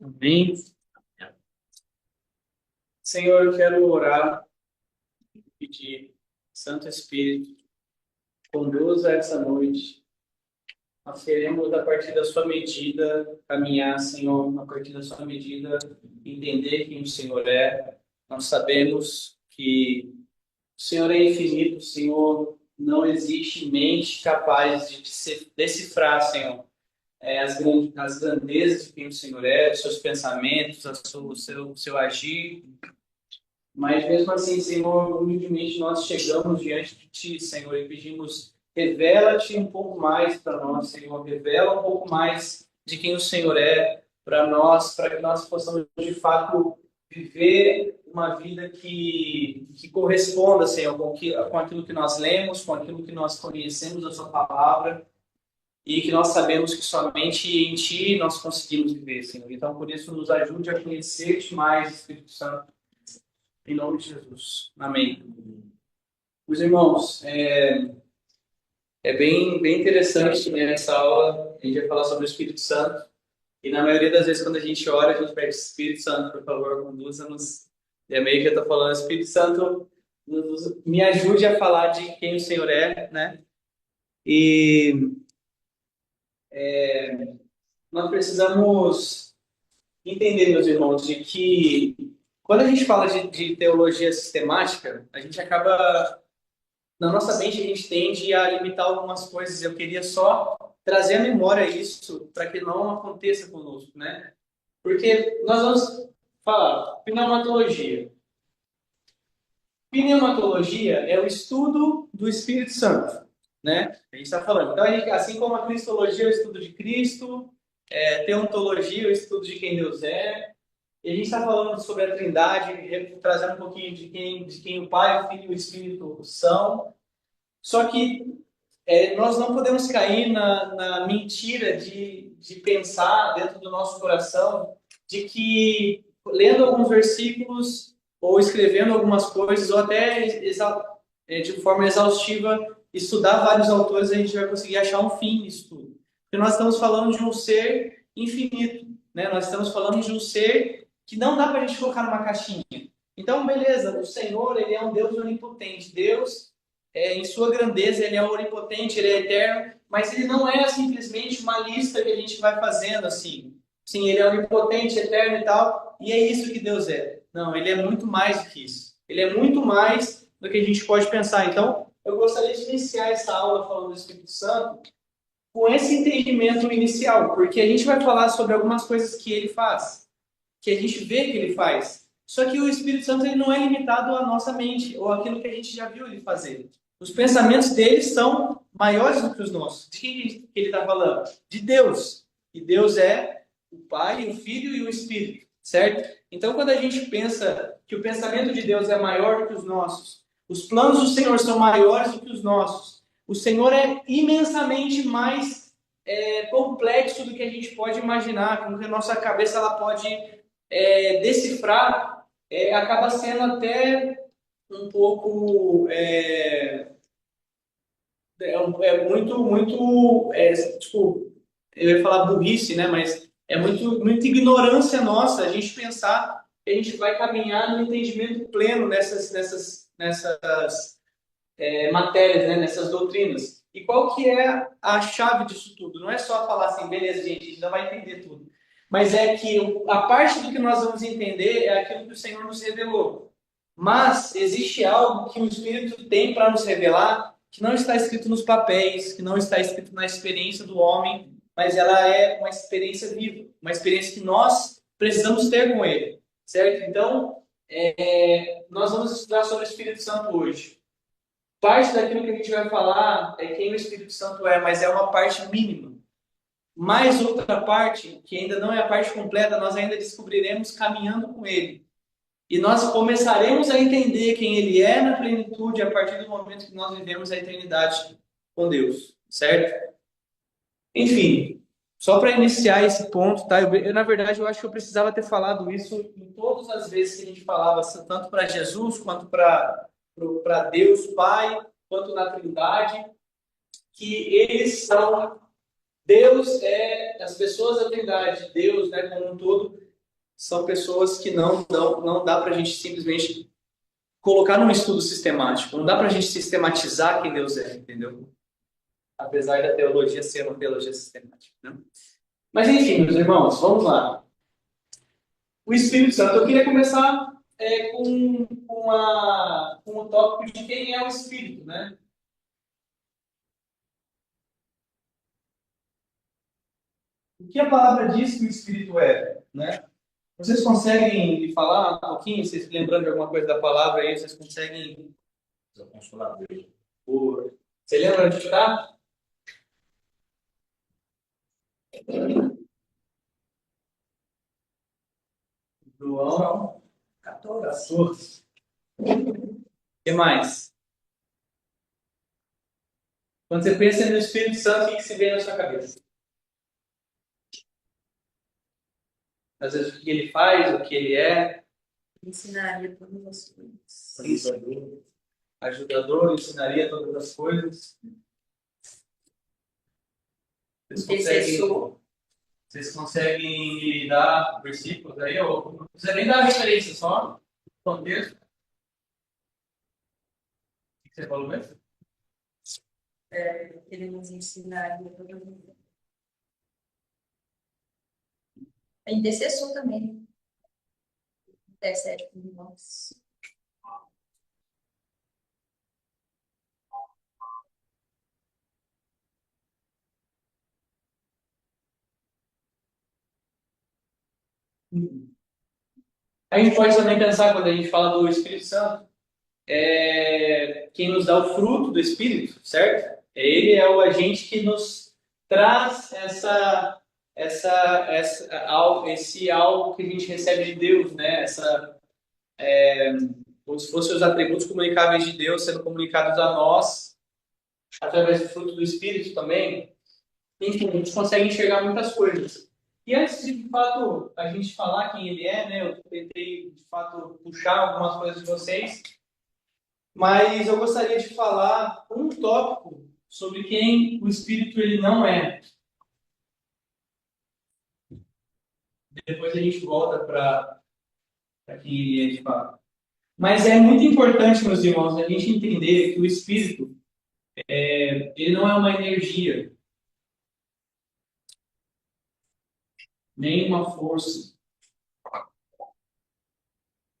Amém. Senhor, eu quero orar e pedir, Santo Espírito, conduza essa noite. Nós queremos, a partir da sua medida, caminhar, Senhor, a partir da sua medida, entender quem o Senhor é. Nós sabemos que o Senhor é infinito, o Senhor não existe mente capaz de decifrar, Senhor, as grandezas de quem o Senhor é, os seus pensamentos, o seu agir. Mas mesmo assim, Senhor, humildemente nós chegamos diante de Ti, Senhor, e pedimos, revela-te um pouco mais para nós, Senhor, revela um pouco mais de quem o Senhor é para nós, para que nós possamos, de fato, viver uma vida que corresponda, Senhor, com aquilo que nós lemos, com aquilo que nós conhecemos da Sua palavra, e que nós sabemos que somente em Ti nós conseguimos viver, Senhor. Então, por isso, nos ajude a conhecer-te mais, Espírito Santo, em nome de Jesus. Amém. Meus irmãos, é bem interessante, né, essa aula. A gente vai falar sobre o Espírito Santo. E na maioria das vezes, quando a gente ora, a gente pede: Espírito Santo, por favor, conduza-nos. E é meio que eu estou falando: Espírito Santo, me ajude a falar de quem o Senhor é, né? E nós precisamos entender, meus irmãos, de que quando a gente fala de teologia sistemática, a gente acaba, na nossa mente, a gente tende a limitar algumas coisas. Eu queria só trazer à memória isso para que não aconteça conosco, né? Porque nós vamos falar pneumatologia. Pneumatologia é o estudo do Espírito Santo, né? A gente está falando. Então, assim como a cristologia é o estudo de Cristo, teontologia é o estudo de quem Deus é, e a gente está falando sobre a Trindade, trazendo um pouquinho de quem o Pai, o Filho e o Espírito são. Só que nós não podemos cair na mentira de pensar dentro do nosso coração de que, lendo alguns versículos, ou escrevendo algumas coisas, ou até de forma exaustiva, estudar vários autores, a gente vai conseguir achar um fim nisso tudo. Porque nós estamos falando de um ser infinito, né? Nós estamos falando de um ser que não dá para a gente colocar numa caixinha. Então, beleza, o Senhor, ele é um Deus onipotente. Deus, em sua grandeza, ele é onipotente, ele é eterno, mas ele não é simplesmente uma lista que a gente vai fazendo assim. Sim, ele é onipotente, eterno e tal, e é isso que Deus é. Não, ele é muito mais do que isso. Ele é muito mais do que a gente pode pensar. Então, eu gostaria de iniciar essa aula falando do Espírito Santo com esse entendimento inicial, porque a gente vai falar sobre algumas coisas que ele faz, que a gente vê que ele faz. Só que o Espírito Santo, ele não é limitado à nossa mente, ou aquilo que a gente já viu ele fazer. Os pensamentos dele são maiores do que os nossos. De quem ele está falando? De Deus. E Deus é o Pai, o Filho e o Espírito, certo? Então, quando a gente pensa que o pensamento de Deus é maior do que os nossos, os planos do Senhor são maiores do que os nossos, o Senhor é imensamente mais complexo do que a gente pode imaginar, como que a nossa cabeça ela pode decifrar, acaba sendo até um pouco muito tipo, eu ia falar burrice, né? Mas é muita ignorância nossa a gente pensar que a gente vai caminhar no entendimento pleno nessas matérias, né? Nessas doutrinas. E qual que é a chave disso tudo? Não é só falar assim, beleza, gente, a gente não vai entender tudo. Mas é que a parte do que nós vamos entender é aquilo que o Senhor nos revelou. Mas existe algo que o Espírito tem para nos revelar que não está escrito nos papéis, que não está escrito na experiência do homem, mas ela é uma experiência viva, uma experiência que nós precisamos ter com Ele, certo? Então, nós vamos estudar sobre o Espírito Santo hoje. Parte daquilo que a gente vai falar é quem o Espírito Santo é, mas é uma parte mínima. Mais outra parte, que ainda não é a parte completa, nós ainda descobriremos caminhando com Ele. E nós começaremos a entender quem Ele é na plenitude a partir do momento que nós vivemos a eternidade com Deus, certo? Enfim, só para iniciar esse ponto, tá? Na verdade, eu acho que eu precisava ter falado isso em todas as vezes que a gente falava, tanto para Jesus, quanto para Deus Pai, quanto na Trindade, que eles são Deus as pessoas da Trindade, Deus, né, como um todo, são pessoas que não dá para a gente simplesmente colocar num estudo sistemático. Não dá para a gente sistematizar quem Deus é, entendeu? Apesar da teologia ser uma teologia sistemática, né? Mas enfim, meus irmãos, vamos lá. O Espírito Santo. Eu queria começar com o tópico de quem é o Espírito, né? O que a palavra diz que o Espírito é, né? Vocês conseguem me falar um pouquinho, vocês lembrando de alguma coisa da palavra aí, vocês conseguem... Você lembra de estar? João 14. O que mais? Quando você pensa no Espírito Santo, o que se vê na sua cabeça? Às vezes o que ele faz, o que ele é. Ensinaria todas as coisas. Ajudador, ensinaria todas as coisas. Vocês conseguem me dar versículos aí? Ou não precisa nem dar referência, só contexto. O que você falou mesmo? Ele nos ensinaria todas as coisas. É intercessor também. Intercede por nós. A gente pode também pensar, quando a gente fala do Espírito Santo, quem nos dá o fruto do Espírito, certo? Ele é o agente que nos traz esse algo que a gente recebe de Deus, né? Como se fossem os atributos comunicáveis de Deus sendo comunicados a nós através do fruto do Espírito também. Enfim, a gente consegue enxergar muitas coisas. E antes de fato, a gente falar quem ele é, né? Eu tentei, de fato, puxar algumas coisas de vocês, mas eu gostaria de falar um tópico sobre quem o Espírito ele não é. Depois a gente volta para quem ele é de fato. Mas é muito importante, meus irmãos, a gente entender que o Espírito ele não é uma energia, nem uma força.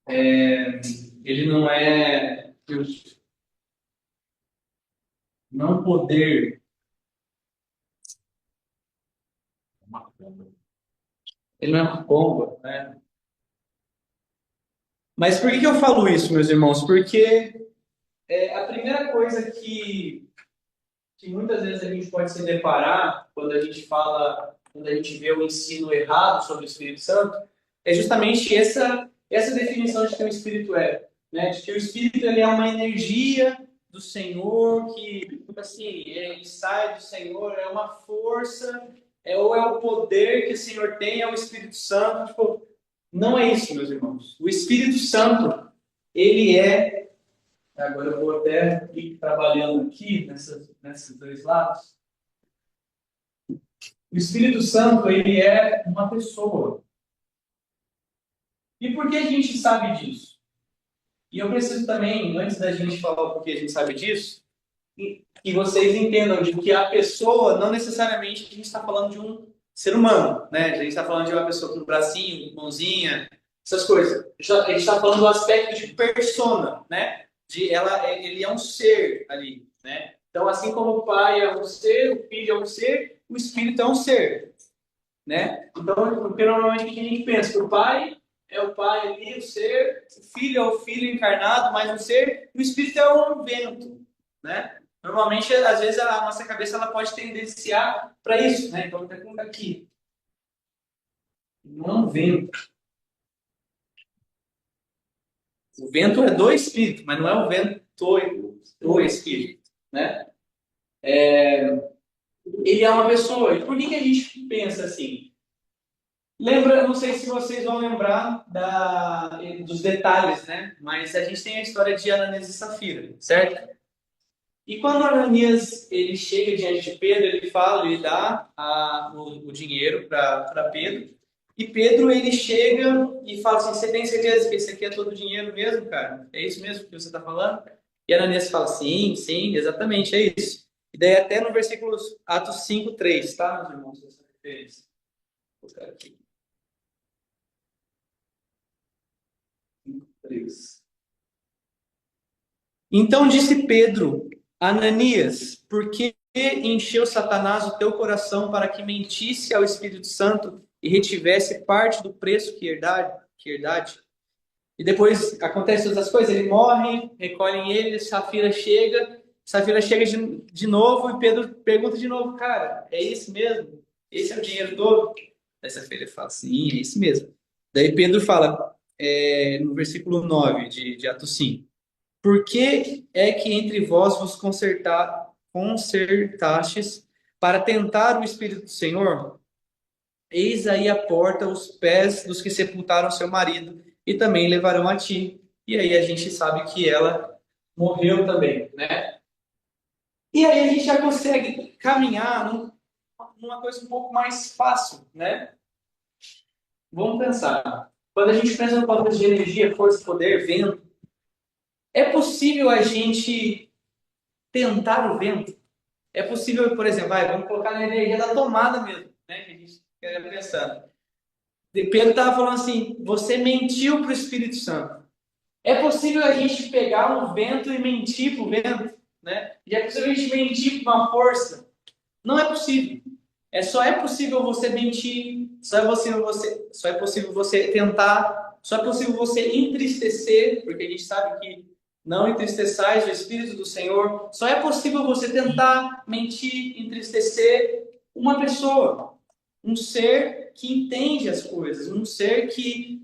Ele não é não poder. Ele não é uma bomba, né? Mas por que eu falo isso, meus irmãos? Porque a primeira coisa que muitas vezes a gente pode se deparar quando a gente vê o ensino errado sobre o Espírito Santo, é justamente essa definição de que o Espírito é, né? De que o Espírito ele é uma energia do Senhor que, assim, ele sai do Senhor, é uma força, ou é o poder que o Senhor tem, é o Espírito Santo, tipo, não é isso, meus irmãos. O Espírito Santo, ele é. Agora eu vou até ir trabalhando aqui nesses dois lados. O Espírito Santo, ele é uma pessoa. E por que a gente sabe disso? E eu preciso também, antes da gente falar o porquê a gente sabe disso, que vocês entendam de que a pessoa, não necessariamente a gente está falando de um ser humano, né? A gente está falando de uma pessoa com um bracinho, mãozinha, essas coisas. A gente está falando do aspecto de persona, né? Ele é um ser ali, né? Então, assim como o Pai é um ser, o Filho é um ser, o Espírito é um ser, né? Então, porque normalmente a gente pensa que o Pai é o Pai ali, o ser, o Filho é o Filho encarnado, mas o ser, o Espírito é um vento, né? Normalmente, às vezes, a nossa cabeça ela pode tendenciar para isso, né? Então, vou colocar aqui. Não é um vento. O vento é do Espírito, mas não é o vento do Espírito, né? Ele é uma pessoa. E por que a gente pensa assim? Lembra, não sei se vocês vão lembrar dos detalhes, né? Mas a gente tem a história de Ananias e Safira, certo? E quando Ananias ele chega diante de Pedro, ele fala, ele dá o dinheiro para Pedro. E Pedro ele chega e fala assim: Você tem certeza que esse aqui é todo o dinheiro mesmo, cara? É isso mesmo que você está falando? E Ananias fala: Sim, sim, exatamente, é isso. E daí, até no versículo Atos 5:3, tá, meus irmãos? Essa referência. Vou colocar aqui. 5:3. Então disse Pedro: Ananias, por que encheu Satanás o teu coração para que mentisse ao Espírito Santo e retivesse parte do preço que herdade? E depois acontecem outras coisas, ele morre, recolhem ele, Safira chega de novo e Pedro pergunta de novo: Cara, é isso mesmo? Esse é o dinheiro todo? Aí Safira fala: Sim, é isso mesmo. Daí Pedro fala, no versículo 9 de Atos 5: Por que é que entre vós vos concertastes para tentar o Espírito do Senhor? Eis aí a porta, os pés dos que sepultaram seu marido, e também levarão a ti. E aí a gente sabe que ela morreu também, né? E aí a gente já consegue caminhar numa coisa um pouco mais fácil, né? Vamos pensar. Quando a gente pensa no padrão de energia, força, poder, vento, é possível a gente tentar o vento? É possível, por exemplo, vamos colocar na energia da tomada mesmo, né? Que a gente quer pensando. Pedro estava falando assim: você mentiu para o Espírito Santo. É possível a gente pegar um vento e mentir para o vento, né? E é possível a gente mentir para uma força? Não é possível. Só é possível você mentir, só é possível você tentar, só é possível você entristecer, porque a gente sabe que não entristeçais o Espírito do Senhor. Só é possível você tentar mentir, entristecer uma pessoa, um ser que entende as coisas, um ser que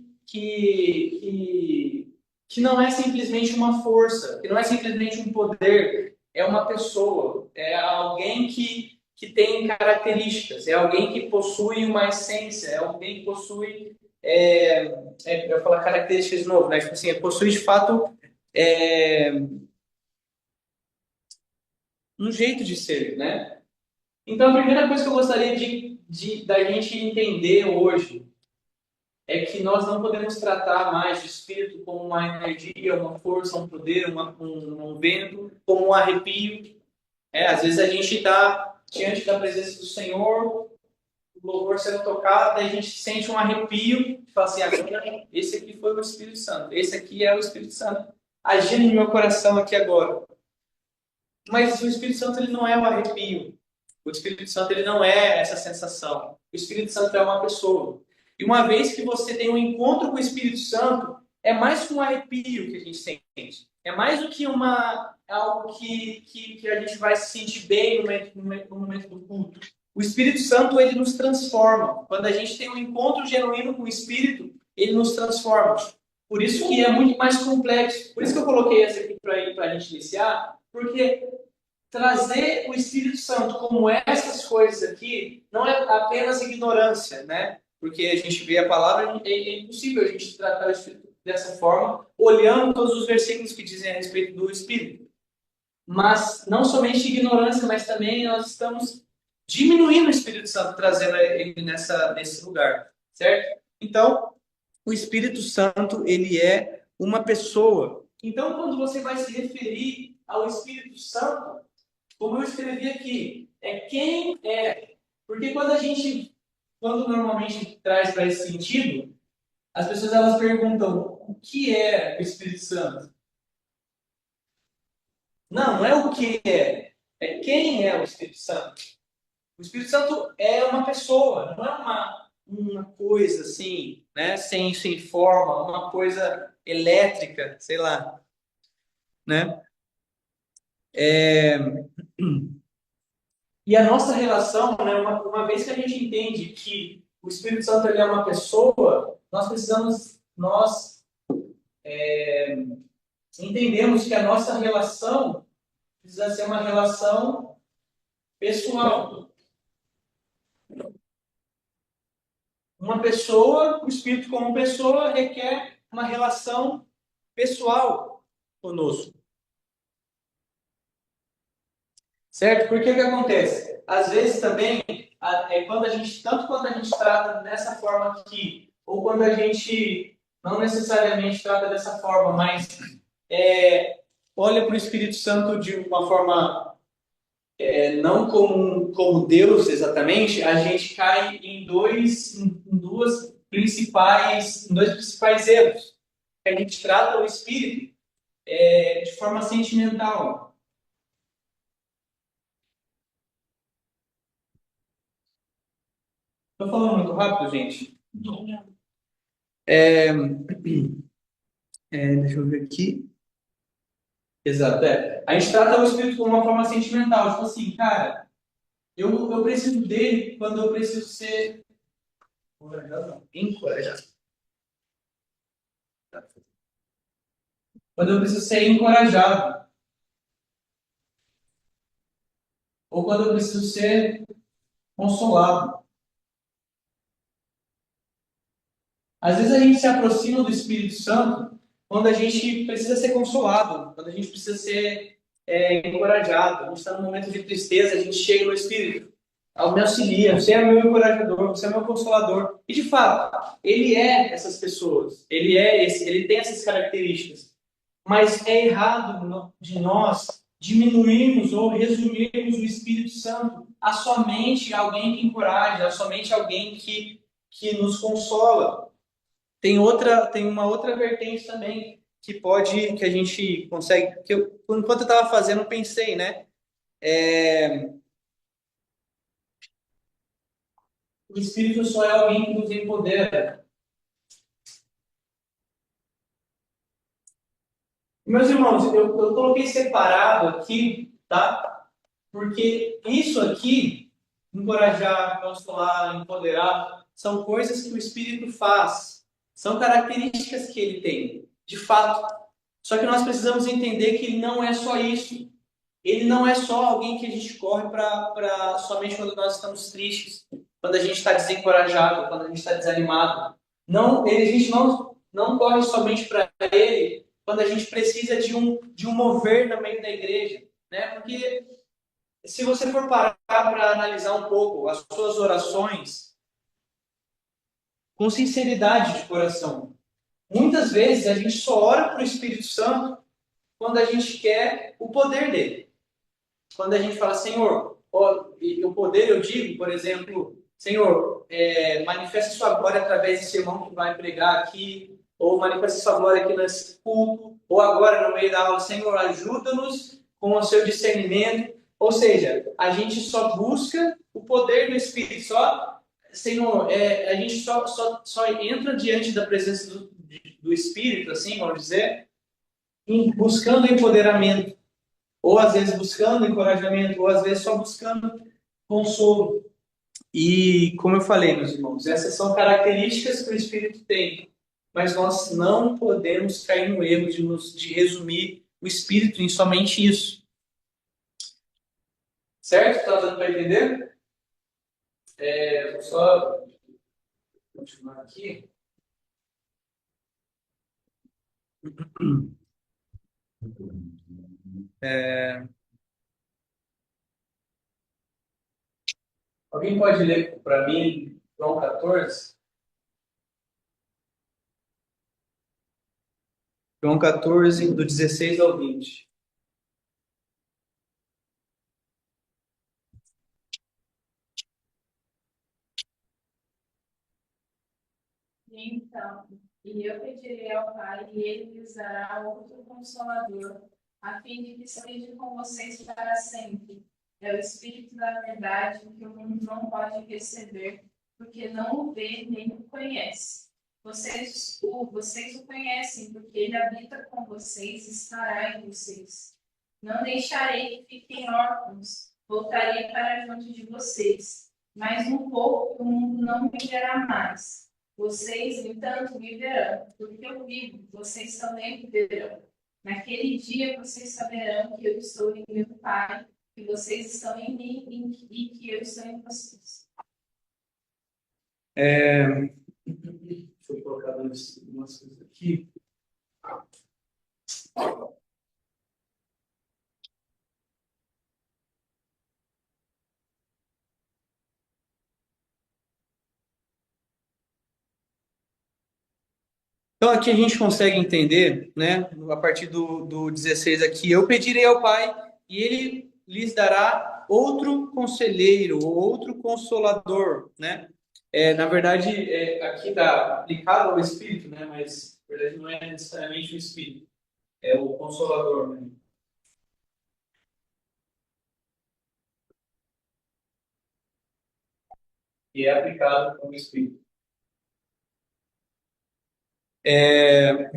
não é simplesmente uma força, que não é simplesmente um poder, é uma pessoa, é alguém que tem características, é alguém que possui uma essência, é alguém que possui, eu vou falar características de novo, né? Tipo assim, possui de fato é, um jeito de ser, né? Então, a primeira coisa que eu gostaria da gente entender hoje é que nós não podemos tratar mais o espírito como uma energia, uma força, um poder, um vento, como um arrepio. Às vezes a gente está diante da presença do Senhor, o louvor sendo tocado, daí a gente sente um arrepio e fala assim: agora, esse aqui foi o Espírito Santo, esse aqui é o Espírito Santo agindo no meu coração aqui agora. Mas o Espírito Santo ele não é o arrepio. O Espírito Santo ele não é essa sensação. O Espírito Santo é uma pessoa. E uma vez que você tem um encontro com o Espírito Santo, é mais que um arrepio que a gente sente. É mais do que algo que a gente vai se sentir bem no momento do culto. O Espírito Santo ele nos transforma. Quando a gente tem um encontro genuíno com o Espírito, ele nos transforma. Por isso que é muito mais complexo. Por isso que eu coloquei essa aqui para a gente iniciar, porque trazer o Espírito Santo como essas coisas aqui não é apenas ignorância, né? Porque a gente vê a palavra, é impossível a gente tratar o Espírito dessa forma, olhando todos os versículos que dizem a respeito do Espírito. Mas não somente ignorância, mas também nós estamos diminuindo o Espírito Santo, trazendo ele nesse lugar, certo? Então, o Espírito Santo, ele é uma pessoa. Então, quando você vai se referir ao Espírito Santo, como eu escrevi aqui, é quem é. Porque quando normalmente traz para esse sentido, as pessoas elas perguntam o que é o Espírito Santo. Não é o que é quem é o Espírito Santo. O Espírito Santo é uma pessoa, não é uma coisa assim, né, sem forma, uma coisa elétrica, sei lá, né? É... E a nossa relação, né, uma vez que a gente entende que o Espírito Santo ele é uma pessoa, nós entendemos que a nossa relação precisa ser uma relação pessoal. Uma pessoa, o Espírito como pessoa, requer uma relação pessoal conosco. Certo? Porque o que acontece? Às vezes também, quando a gente, tanto quando a gente trata dessa forma aqui, ou quando a gente não necessariamente trata dessa forma, mas olha para o Espírito Santo de uma forma não como Deus exatamente, a gente cai em dois principais erros. A gente trata o Espírito de forma sentimental. Estou falando muito rápido, gente? Deixa eu ver aqui. Exato, A gente trata o espírito como uma forma sentimental. Tipo assim, cara, eu preciso dele quando eu preciso ser encorajado. Quando eu preciso ser encorajado. Ou quando eu preciso ser consolado. Às vezes a gente se aproxima do Espírito Santo quando a gente precisa ser consolado, quando a gente precisa ser encorajado. A gente está num momento de tristeza, a gente chega no Espírito. Me auxilia, você é meu encorajador, você é meu consolador. E de fato, ele é essas pessoas, ele tem essas características. Mas é errado de nós diminuirmos ou resumirmos o Espírito Santo a somente alguém que encoraja, a somente alguém que nos consola. Tem uma outra vertente também que a gente consegue, enquanto eu estava fazendo, eu pensei, né? O Espírito só é alguém que nos empodera. Meus irmãos, eu coloquei separado aqui, tá? Porque isso aqui, encorajar, consolar, empoderar, são coisas que o Espírito faz. São características que ele tem, de fato. Só que nós precisamos entender que ele não é só isso. Ele não é só alguém que a gente corre para somente quando nós estamos tristes, quando a gente está desencorajado, quando a gente está desanimado. Não, a gente não corre somente para ele quando a gente precisa de um mover no meio da igreja. Né? Porque se você for parar para analisar um pouco as suas orações, com sinceridade de coração, muitas vezes a gente só ora para o Espírito Santo quando a gente quer o poder dele. Quando a gente fala, Senhor, e o poder eu digo, por exemplo, Senhor, manifesta sua glória através desse irmão que vai pregar aqui, ou manifesta sua glória aqui nesse culto, ou agora no meio da aula, Senhor, ajuda-nos com o seu discernimento. Ou seja, a gente só busca o poder do Espírito, Senhor, a gente só entra diante da presença do Espírito, assim, vamos dizer, buscando empoderamento. Ou às vezes buscando encorajamento, ou às vezes só buscando consolo. E, como eu falei, meus irmãos, essas são características que o Espírito tem. Mas nós não podemos cair no erro de resumir o Espírito em somente isso. Certo? Está dando para entender? Vou só continuar aqui. Alguém pode ler para mim João 14? João 14, do 16 ao 20. Então, e eu pedirei ao Pai, e ele lhes dará outro consolador, a fim de que esteja com vocês para sempre. É o Espírito da verdade que o mundo não pode receber, porque não o vê nem o conhece. Vocês o conhecem, porque ele habita com vocês e estará em vocês. Não deixarei que fiquem órfãos, voltarei para junto de vocês. Mas um pouco o mundo não me verá mais. Vocês, no entanto, viverão, porque eu vivo, vocês também viverão. Naquele dia vocês saberão que eu estou em meu Pai, que vocês estão em mim e que eu estou em vocês. Deixa eu colocar umas coisas aqui. Então aqui a gente consegue entender, né, a partir do 16 aqui, eu pedirei ao Pai e ele lhes dará outro conselheiro, ou outro consolador, né? Na verdade, aqui está aplicado ao Espírito, né? Mas na verdade não é necessariamente o Espírito, é o Consolador, né? Que é aplicado ao Espírito. É,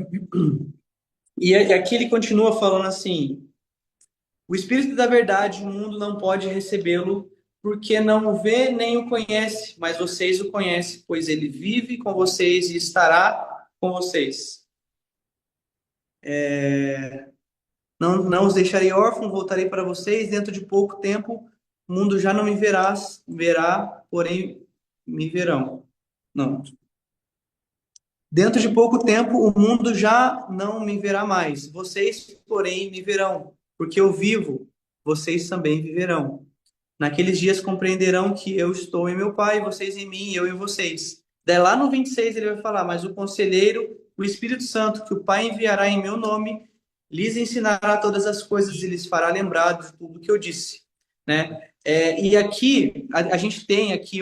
e aqui ele continua falando assim: o Espírito da Verdade, o mundo não pode recebê-lo, porque não o vê nem o conhece, mas vocês o conhecem, pois ele vive com vocês e estará com vocês. Não, não os deixarei órfãos, voltarei para vocês. Dentro de pouco tempo, o mundo já não me verá, porém me verão. Não. Dentro de pouco tempo, o mundo já não me verá mais. Vocês, porém, me verão, porque eu vivo, vocês também viverão. Naqueles dias compreenderão que eu estou em meu Pai, vocês em mim, eu em vocês. Daí lá no 26 ele vai falar, mas o Conselheiro, o Espírito Santo, que o Pai enviará em meu nome, lhes ensinará todas as coisas e lhes fará lembrar de tudo que eu disse, né? E aqui, a gente tem aqui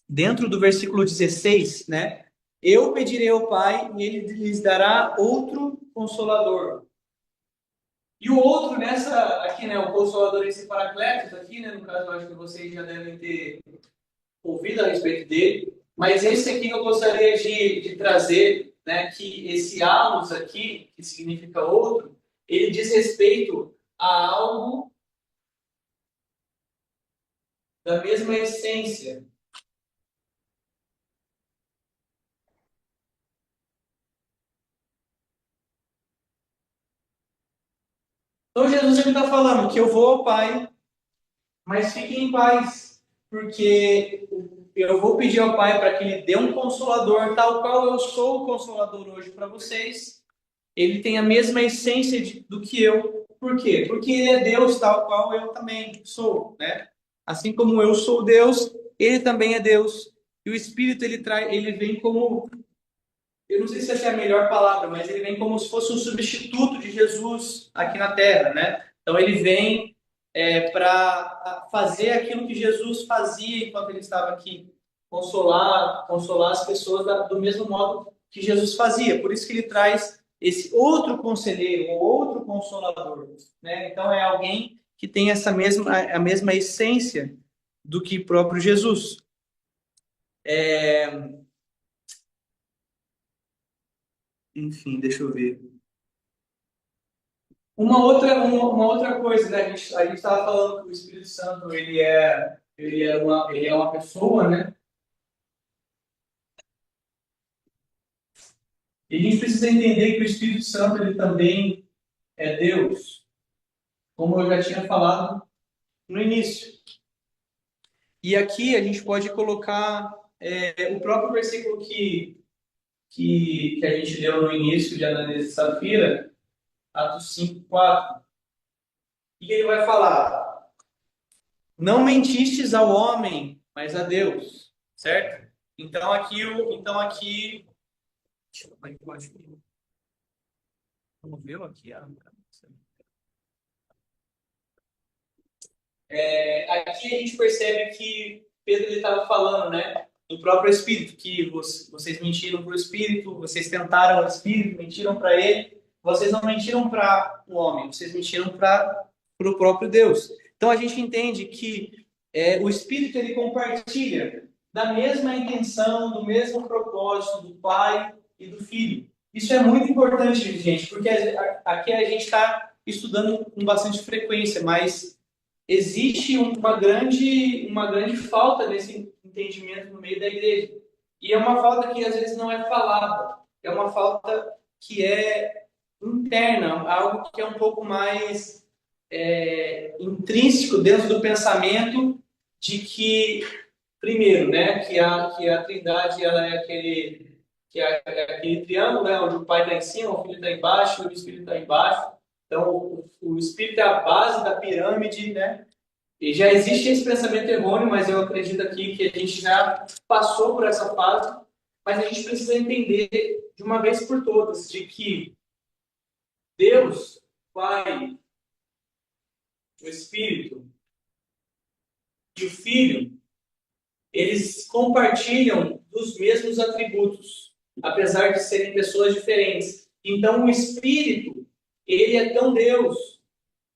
dentro do versículo 16, né? Eu pedirei ao Pai e ele lhes dará outro Consolador. E o outro nessa, aqui, né, o Consolador, esse Paracletos aqui, né, no caso, eu acho que vocês já devem ter ouvido a respeito dele, mas esse aqui eu gostaria de trazer, né, que esse alus aqui, que significa outro, ele diz respeito a algo da mesma essência. Então Jesus ele está falando que eu vou ao Pai, mas fiquem em paz, porque eu vou pedir ao Pai para que Ele dê um consolador, tal qual eu sou o consolador hoje para vocês. Ele tem a mesma essência do que eu. Por quê? Porque Ele é Deus, tal qual eu também sou, né? Assim como eu sou Deus, Ele também é Deus. E o Espírito ele vem como, eu não sei se essa é a melhor palavra, mas ele vem como se fosse um substituto de Jesus aqui na Terra, né? Então ele vem para fazer aquilo que Jesus fazia enquanto ele estava aqui, consolar as pessoas do mesmo modo que Jesus fazia. Por isso que ele traz esse outro conselheiro, ou outro consolador, né? Então é alguém que tem a mesma essência do que próprio Jesus. Enfim, deixa eu ver. Uma outra coisa, né? A gente estava falando que o Espírito Santo ele é uma pessoa, né? E a gente precisa entender que o Espírito Santo ele também é Deus, como eu já tinha falado no início. E aqui a gente pode colocar o próprio versículo que a gente leu no início de Ananias e Safira, Atos 5:4. E ele vai falar: não mentistes ao homem, mas a Deus, certo? Então aqui, deixa eu ver aqui, vamos ver aqui. Aqui a gente percebe que Pedro estava falando, né, do próprio Espírito, que vocês mentiram para o Espírito, vocês tentaram o Espírito, mentiram para ele, vocês não mentiram para o homem, vocês mentiram para o próprio Deus. Então a gente entende que o Espírito ele compartilha da mesma intenção, do mesmo propósito do Pai e do Filho. Isso é muito importante, gente, porque aqui a gente está estudando com bastante frequência, mas existe uma grande falta desse entendimento no meio da igreja. E é uma falta que às vezes não é falada, é uma falta que é interna, algo que é um pouco mais intrínseco dentro do pensamento de que, primeiro, né, que a Trindade ela é aquele triângulo, né, onde o Pai está em cima, o Filho está embaixo e o Espírito está embaixo. Então, o Espírito é a base da pirâmide, né? E já existe esse pensamento errôneo, mas eu acredito aqui que a gente já passou por essa fase, mas a gente precisa entender de uma vez por todas de que Deus, Pai, o Espírito e o Filho, eles compartilham dos mesmos atributos, apesar de serem pessoas diferentes. Então, o Espírito, ele é tão Deus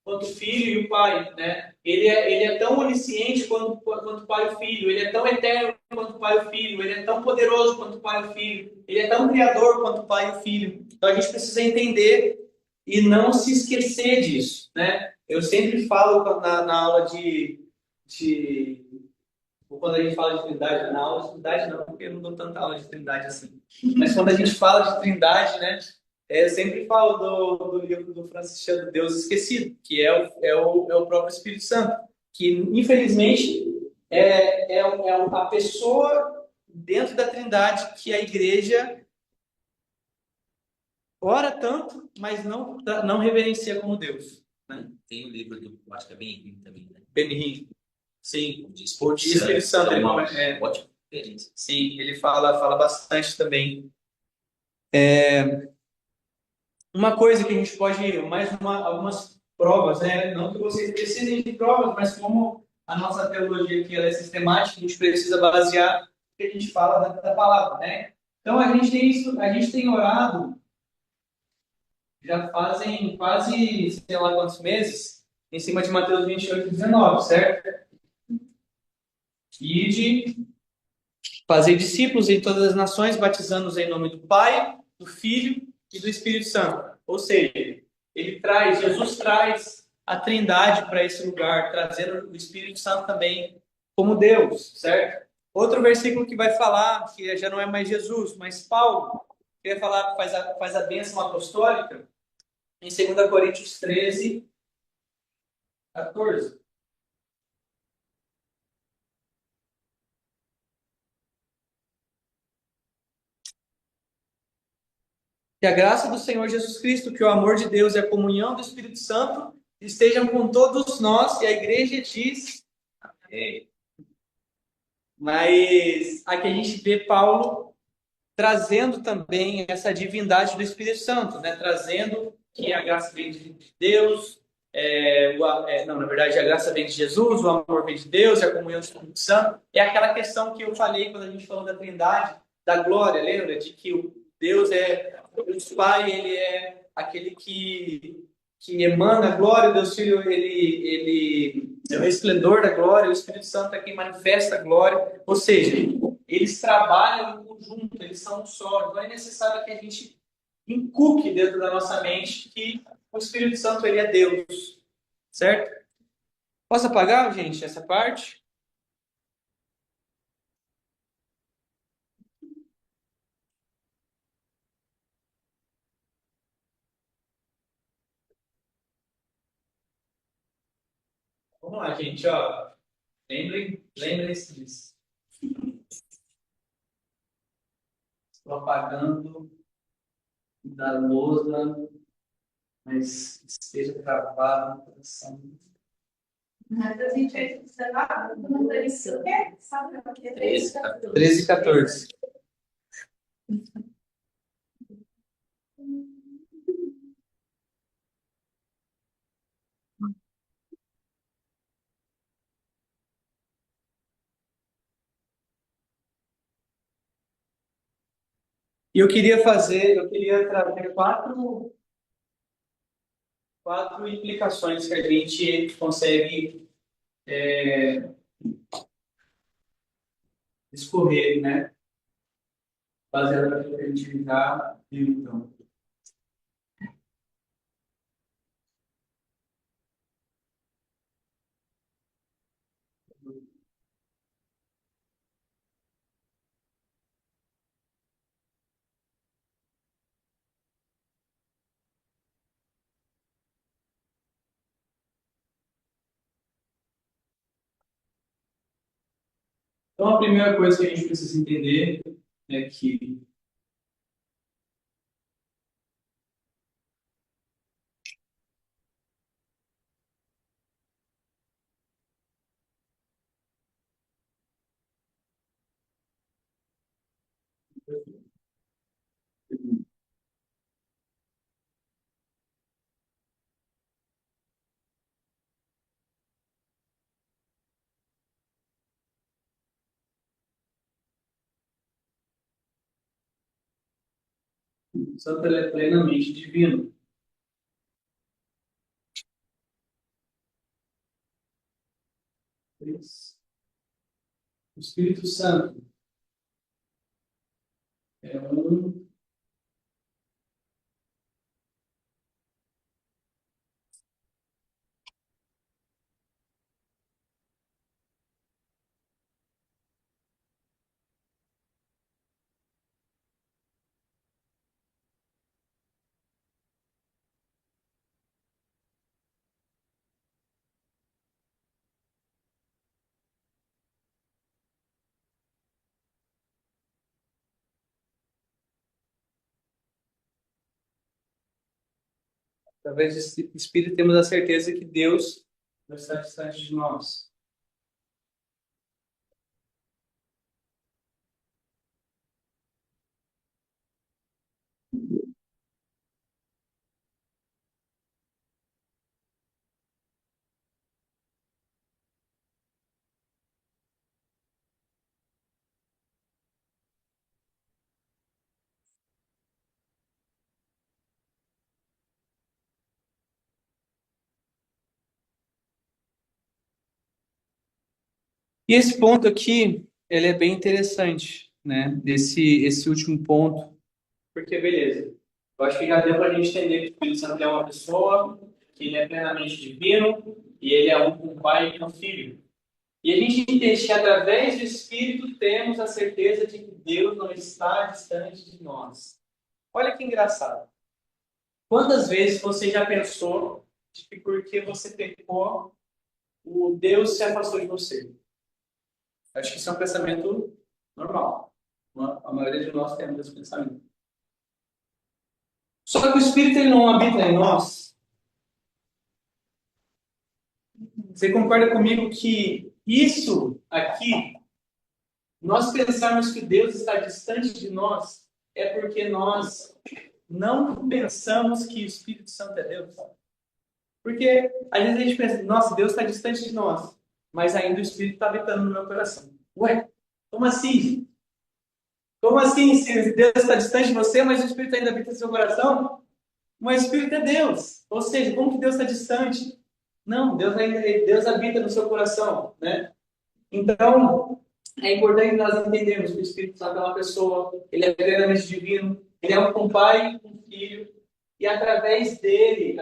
quanto o Filho e o Pai, né? Ele é tão onisciente quanto o Pai e o Filho, ele é tão eterno quanto o Pai e o Filho, ele é tão poderoso quanto o Pai e o Filho, ele é tão criador quanto o Pai e o Filho. Então, a gente precisa entender e não se esquecer disso, né? Eu sempre falo na aula de ou quando a gente fala de trindade, na aula de trindade não, porque eu não dou tanta aula de trindade assim. Mas quando a gente fala de trindade, né, eu sempre falo do livro do Franciscano Deus Esquecido, que é o próprio Espírito Santo, que infelizmente é a pessoa dentro da trindade que a igreja ora tanto, mas não reverencia como Deus. Né? Tem o livro do, acho que é Benihim também, né? Benihim. Sim, De o de Espírito Santo. é uma ótima referência. Sim, ele fala bastante também. Uma coisa que a gente pode, algumas provas, né? Não que vocês precisem de provas, mas como a nossa teologia aqui ela é sistemática, a gente precisa basear o que a gente fala da palavra, né? Então a gente tem isso, a gente tem orado já fazem quase, sei lá quantos meses, em cima de Mateus 28:19, certo? E de fazer discípulos em todas as nações, batizando-os em nome do Pai, do Filho e do Espírito Santo. Ou seja, Jesus traz a Trindade para esse lugar, trazendo o Espírito Santo também como Deus, certo? Outro versículo que vai falar, que já não é mais Jesus, mas Paulo, que vai falar, faz a bênção apostólica, em 2 Coríntios 13:14. Que a graça do Senhor Jesus Cristo, que o amor de Deus e a comunhão do Espírito Santo estejam com todos nós. E a igreja diz, mas aqui a gente vê Paulo trazendo também essa divindade do Espírito Santo, né? Trazendo que a graça vem de Deus, não, na verdade a graça vem de Jesus, o amor vem de Deus e a comunhão do Espírito Santo. É aquela questão que eu falei quando a gente falou da Trindade, da glória, lembra? De que o Deus Deus Pai, ele é aquele que emana a glória, Deus Filho, ele é o resplendor da glória, o Espírito Santo é quem manifesta a glória, ou seja, eles trabalham em conjunto, eles são um só. Então é necessário que a gente inculque dentro da nossa mente que o Espírito Santo ele é Deus, certo? Posso apagar, gente, essa parte? Vamos lá, gente, ó. Lembrem-se disso. Estou apagando da lousa, mas esteja travado no coração. Mas a gente vai observar o número isso, sabe o que é 13:14. E eu queria trazer quatro implicações que a gente consegue discorrer, né? Baseado naquilo que a gente já viu, então. Então, a primeira coisa que a gente precisa entender é que O Santo ele é plenamente divino. O Espírito Santo é um. Através desse Espírito temos a certeza que Deus não está distante de nós. E esse ponto aqui, ele é bem interessante, né? Esse último ponto, porque beleza. Eu acho que já deu para a gente entender que o Espírito Santo é uma pessoa, que ele é plenamente divino e ele é um com o Pai e com o Filho. E a gente entende que através do Espírito temos a certeza de que Deus não está distante de nós. Olha que engraçado. Quantas vezes você já pensou de que porque você pecou, o Deus se afastou de você? Acho que isso é um pensamento normal. A maioria de nós temos esse pensamento. Só que o Espírito ele não habita em nós. Você concorda comigo que isso aqui, nós pensarmos que Deus está distante de nós, é porque nós não pensamos que o Espírito Santo é Deus? Porque às vezes a gente pensa, nossa, Deus está distante de nós, mas ainda o Espírito está habitando no meu coração. Ué, como assim? Como assim? Se Deus está distante de você, mas o Espírito ainda habita no seu coração? Mas o Espírito é Deus. Ou seja, como que Deus está distante? Não, Deus habita no seu coração, né? Então, é importante nós entendermos que o Espírito Santo é uma pessoa, ele é plenamente divino, ele é um pai, um filho, e através dele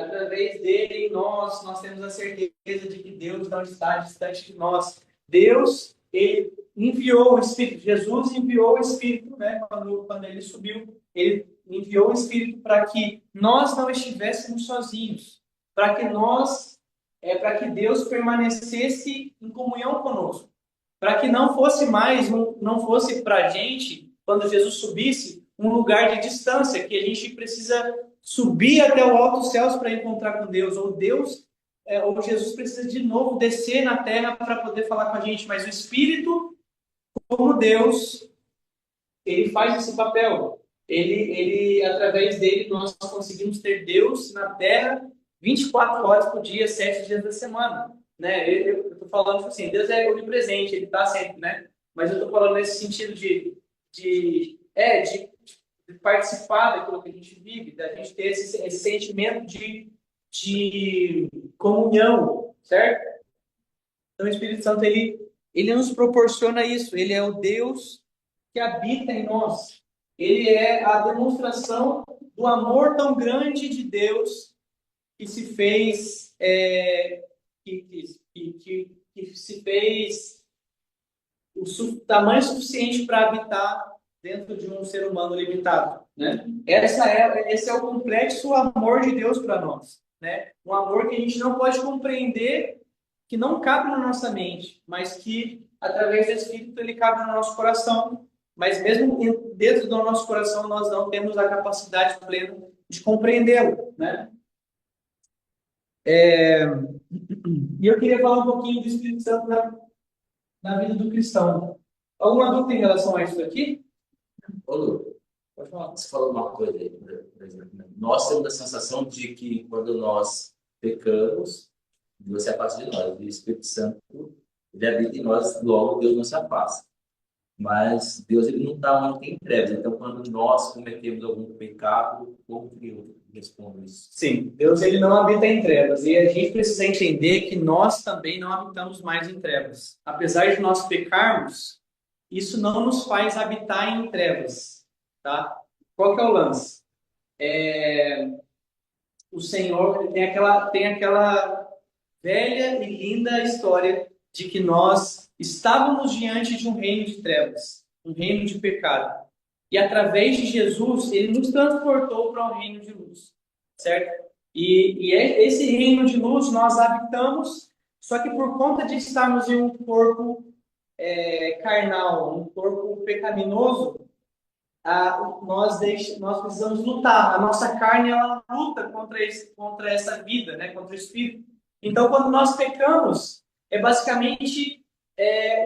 em nós temos a certeza de que Deus não está distante de nós. Deus, ele enviou o Espírito, Jesus enviou o Espírito, né? Quando ele subiu, ele enviou o Espírito para que nós não estivéssemos sozinhos, para que Deus permanecesse em comunhão conosco, para que não fosse mais, não fosse para a gente, quando Jesus subisse, um lugar de distância, que a gente precisa subir até o alto dos céus para encontrar com Deus, ou Jesus precisa de novo descer na terra para poder falar com a gente, mas o Espírito, como Deus, ele faz esse papel. Através dele, nós conseguimos ter Deus na terra 24 horas por dia, 7 dias da semana. Né? Eu estou falando assim, Deus é onipresente, ele está sempre, né? Mas eu estou falando nesse sentido de participar daquilo que a gente vive, da gente ter esse sentimento de comunhão, certo? Então o Espírito Santo, ele nos proporciona isso, ele é o Deus que habita em nós. Ele é a demonstração do amor tão grande de Deus que se fez, que se fez tamanho suficiente para habitar dentro de um ser humano limitado, né? Esse é o complexo amor de Deus para nós, né? Um amor que a gente não pode compreender, que não cabe na nossa mente, mas que através do Espírito ele cabe no nosso coração. Mas mesmo dentro do nosso coração nós não temos a capacidade plena de compreendê-lo, né? E eu queria falar um pouquinho do Espírito Santo na vida do cristão. Alguma dúvida em relação a isso aqui? Ô, Lu, Pode falar. você falou uma coisa aí, por exemplo, né? Nós temos a sensação de que quando nós pecamos, Deus se afasta de nós. E o Espírito Santo, ele habita em nós, logo Deus não se afasta. Mas Deus, ele não está onde tem trevas. Então, quando nós cometemos algum pecado, como que eu respondo isso? Sim, Deus ele não habita em trevas e a gente precisa entender que nós também não habitamos mais em trevas. Apesar de nós pecarmos, isso não nos faz habitar em trevas, tá? Qual que é o lance? O Senhor tem aquela velha e linda história de que nós estávamos diante de um reino de trevas, um reino de pecado. E através de Jesus, ele nos transportou para um reino de luz, certo? Esse reino de luz nós habitamos, só que por conta de estarmos em um corpo carnal, um corpo pecaminoso, nós precisamos lutar. A nossa carne ela luta contra essa vida, né? Contra o espírito. Então, quando nós pecamos, é basicamente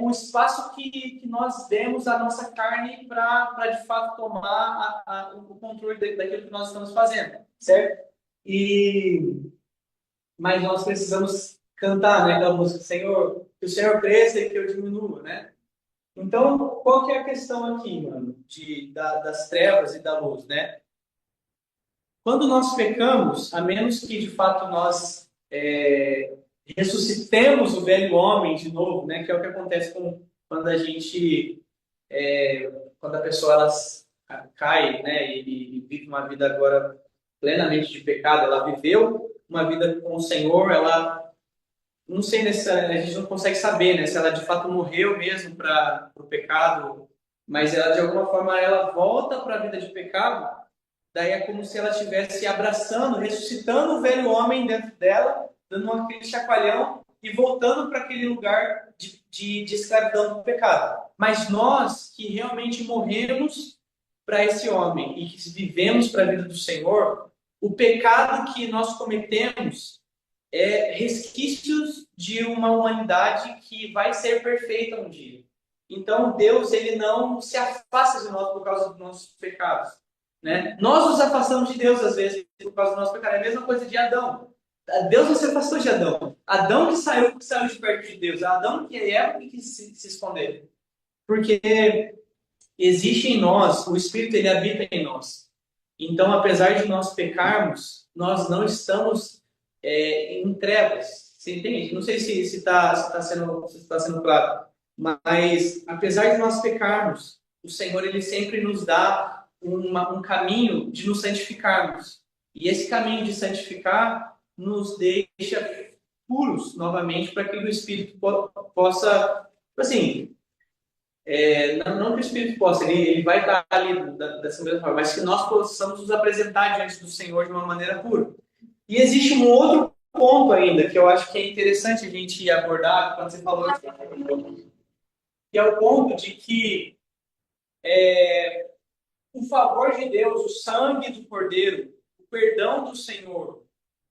um espaço que nós demos à nossa carne para de fato tomar o controle daquilo que nós estamos fazendo, certo? Mas nós precisamos cantar, né? Aquela música, Senhor, que o Senhor cresça e que eu diminua, né? Então, qual que é a questão aqui, mano, das trevas e da luz, né? Quando nós pecamos, a menos que de fato nós ressuscitemos o velho homem de novo, né? Que é o que acontece quando a gente, quando a pessoa ela cai, né? E vive uma vida agora plenamente de pecado. Ela viveu uma vida com o Senhor, ela não sei, a gente não consegue saber, né, se ela de fato morreu mesmo para o pecado, mas ela de alguma forma ela volta para a vida de pecado, daí é como se ela estivesse abraçando, ressuscitando o velho homem dentro dela, dando aquele chacoalhão e voltando para aquele lugar de escravidão do pecado. Mas nós que realmente morremos para esse homem e que vivemos para a vida do Senhor, o pecado que nós cometemos resquícios de uma humanidade que vai ser perfeita um dia. Então, Deus ele não se afasta de nós por causa dos nossos pecados, né? Nós nos afastamos de Deus, às vezes, por causa do nosso pecado. É a mesma coisa de Adão. Deus não se afastou de Adão. Adão que saiu de perto de Deus. Adão que é que quis se esconder. Porque existe em nós, o Espírito ele habita em nós. Então, apesar de nós pecarmos, nós não estamos em trevas. Você entende? Não sei se está sendo claro. Mas, apesar de nós pecarmos, o Senhor ele sempre nos dá um caminho de nos santificarmos. E esse caminho de santificar nos deixa puros novamente para que o Espírito possa, assim, não que o Espírito possa, ele vai estar ali dessa mesma forma, mas que nós possamos nos apresentar diante do Senhor de uma maneira pura. E existe um outro ponto ainda que eu acho que é interessante a gente abordar quando você falou que é o ponto de que o favor de Deus, o sangue do Cordeiro, o perdão do Senhor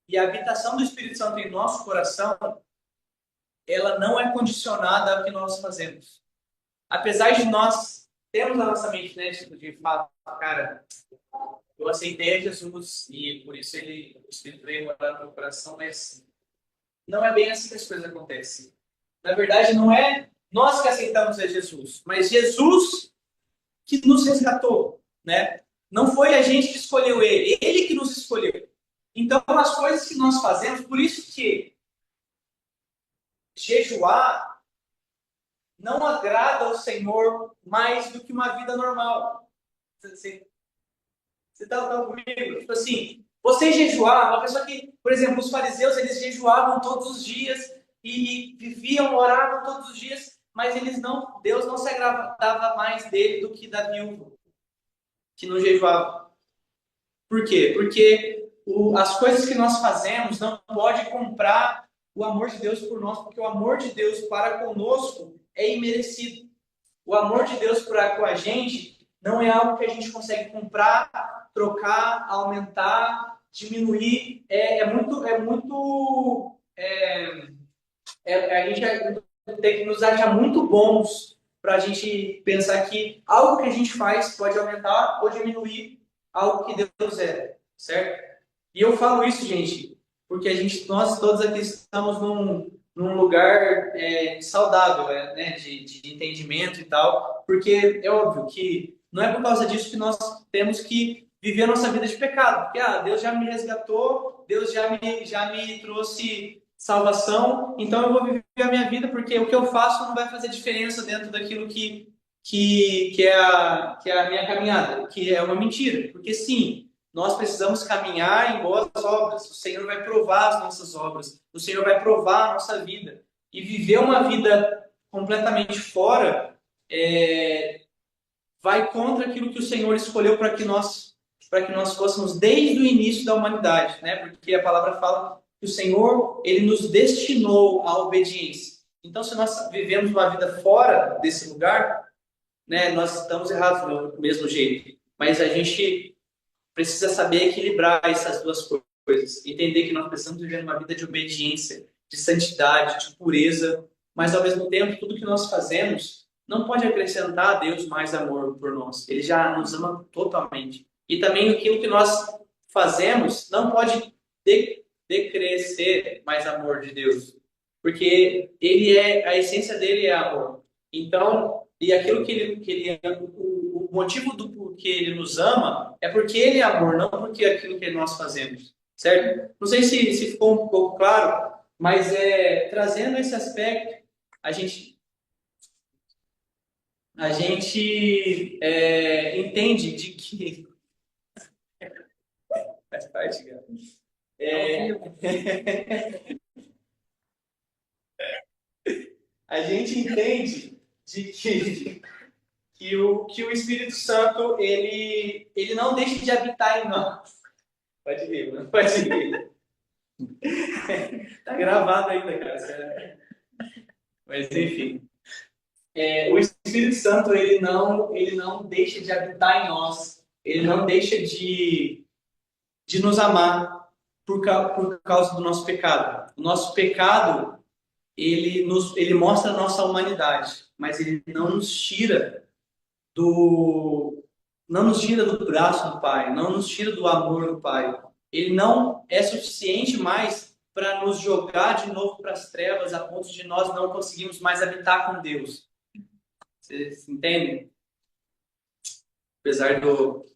e a habitação do Espírito Santo em nosso coração, ela não é condicionada ao que nós fazemos. Apesar de nós termos na nossa mente, né, tipo, de fato, cara, eu aceitei Jesus e por isso o Espírito veio morar no meu coração, mas não é bem assim que as coisas acontecem. Na verdade, não é nós que aceitamos a Jesus, mas Jesus que nos resgatou, né? Não foi a gente que escolheu ele que nos escolheu. Então, as coisas que nós fazemos, por isso que jejuar não agrada ao Senhor mais do que uma vida normal. Você está comigo? Tipo assim, você jejuar, uma pessoa que, por exemplo, os fariseus, eles jejuavam todos os dias e viviam, oravam todos os dias, mas Deus não se agradava mais dele do que da viúva, que não jejuava. Por quê? Porque as coisas que nós fazemos não pode comprar o amor de Deus por nós, porque o amor de Deus para conosco é imerecido. O amor de Deus para com a gente não é algo que a gente consegue comprar, trocar, aumentar, diminuir. A gente tem que nos achar muito bons para a gente pensar que algo que a gente faz pode aumentar ou diminuir algo que Deus é, certo? E eu falo isso, gente, porque nós todos aqui estamos num lugar saudável, né, de entendimento e tal, porque é óbvio que não é por causa disso que nós temos que viver a nossa vida de pecado, porque Deus já me resgatou, Deus já me trouxe salvação, então eu vou viver a minha vida porque o que eu faço não vai fazer diferença dentro daquilo que é a minha caminhada, que é uma mentira, porque sim, nós precisamos caminhar em boas obras. O Senhor vai provar as nossas obras. O Senhor vai provar a nossa vida. E viver uma vida completamente fora vai contra aquilo que o Senhor escolheu para que nós fôssemos desde o início da humanidade, né? Porque a palavra fala que o Senhor, ele nos destinou à obediência. Então, se nós vivemos uma vida fora desse lugar, né, nós estamos errados do mesmo jeito. Mas a gente precisa saber equilibrar essas duas coisas. Entender que nós precisamos viver uma vida de obediência, de santidade, de pureza, mas ao mesmo tempo, tudo que nós fazemos não pode acrescentar a Deus mais amor por nós. Ele já nos ama totalmente. E também aquilo que nós fazemos não pode decrescer mais amor de Deus. Porque a essência dele é amor. Então, e aquilo o motivo do porquê ele nos ama é porque ele é amor, não porque aquilo que nós fazemos, certo? Não sei se ficou um pouco claro, mas trazendo esse aspecto, a gente entende de que faz parte, cara. A gente entende de que o Espírito Santo ele não deixa de habitar em nós. Pode rir, mano. Pode rir. Tá gravado ainda, cara. Mas enfim. O Espírito Santo ele não deixa de habitar em nós. Ele não deixa de nos amar por causa do nosso pecado. O nosso pecado ele mostra a nossa humanidade, mas ele não nos tira do braço do Pai, não nos tira do amor do Pai. Ele não é suficiente mais para nos jogar de novo para as trevas a ponto de nós não conseguirmos mais habitar com Deus. Vocês entendem? Apesar do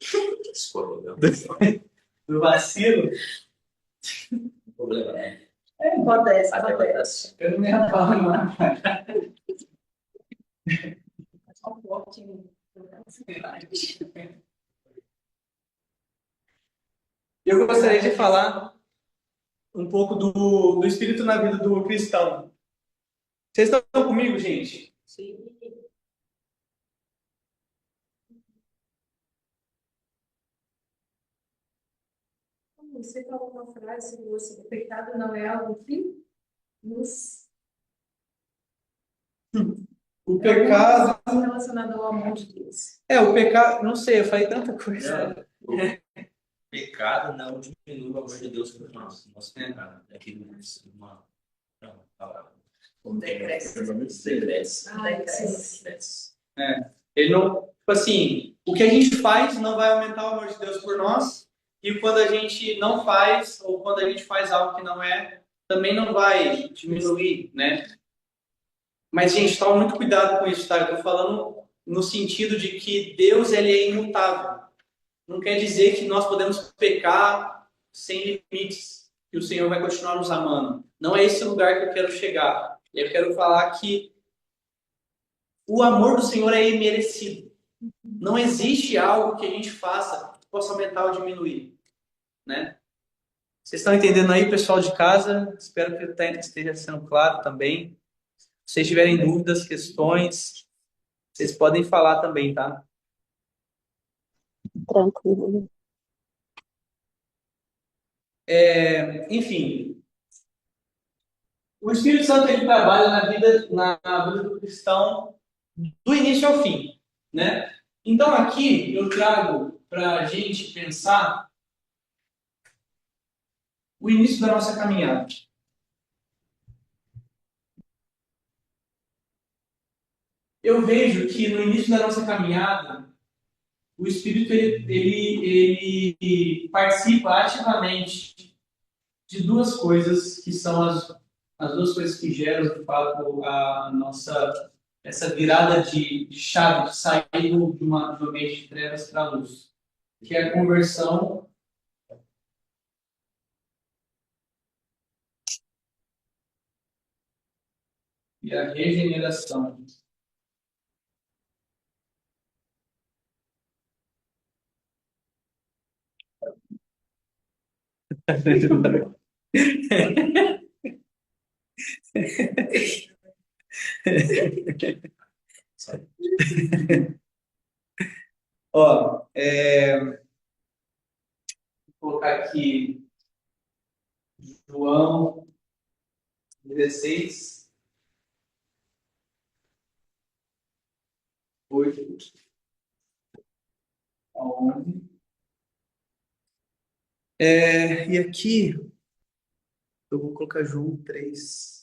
vacilo. Não problema, né? Acontece. Eu não ia falar nada. Eu gostaria de falar um pouco do Espírito na vida do cristão. Vocês estão comigo, gente? Sim. Você falou uma frase, o pecado não é algo que nos... O pecado... É relacionado ao amor de Deus. O pecado... Não sei, eu falei tanta coisa. O pecado não diminui o amor de Deus por nós. Nosso pecado é aquilo uma palavra. Decresce. Decresce. Ele não... Tipo assim, o que a gente faz não vai aumentar o amor de Deus por nós, e quando a gente não faz, ou quando a gente faz algo que não também não vai diminuir, né? Mas, gente, toma muito cuidado com isso, tá? Eu tô falando no sentido de que Deus, ele é imutável. Não quer dizer que nós podemos pecar sem limites, que o Senhor vai continuar nos amando. Não é esse lugar que eu quero chegar. Eu quero falar que o amor do Senhor é imerecido. Não existe algo que a gente faça que possa aumentar ou diminuir, né? Vocês estão entendendo aí, pessoal de casa? Espero que esteja sendo claro também. Se vocês tiverem dúvidas, questões, vocês podem falar também, tá? Tranquilo. Enfim, o Espírito Santo ele trabalha na vida do cristão do início ao fim, né? Então aqui eu trago para a gente pensar o início da nossa caminhada. eu vejo que no início da nossa caminhada, o Espírito ele participa ativamente de duas coisas que são as duas coisas que geram, de fato, a nossa essa virada de chave, de sair de um ambiente de trevas para a luz, que é a conversão e a regeneração. Ó, vou colocar aqui João 16, 8 a 11. E aqui eu vou colocar João 3.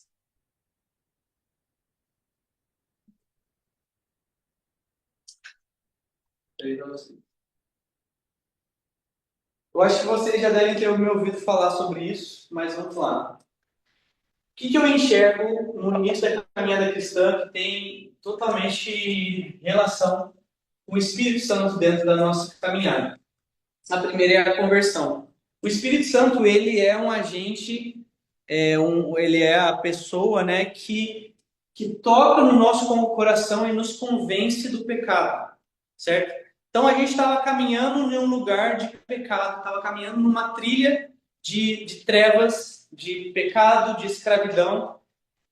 Eu acho que vocês já devem ter me ouvido falar sobre isso, mas vamos lá. O que eu enxergo no início da caminhada cristã que tem totalmente relação com o Espírito Santo dentro da nossa caminhada? A primeira é a conversão. O Espírito Santo, ele é um agente, ele é a pessoa, né, que toca no nosso coração e nos convence do pecado, certo? Então a gente estava caminhando em um lugar de pecado, estava caminhando numa trilha de trevas, de pecado, de escravidão.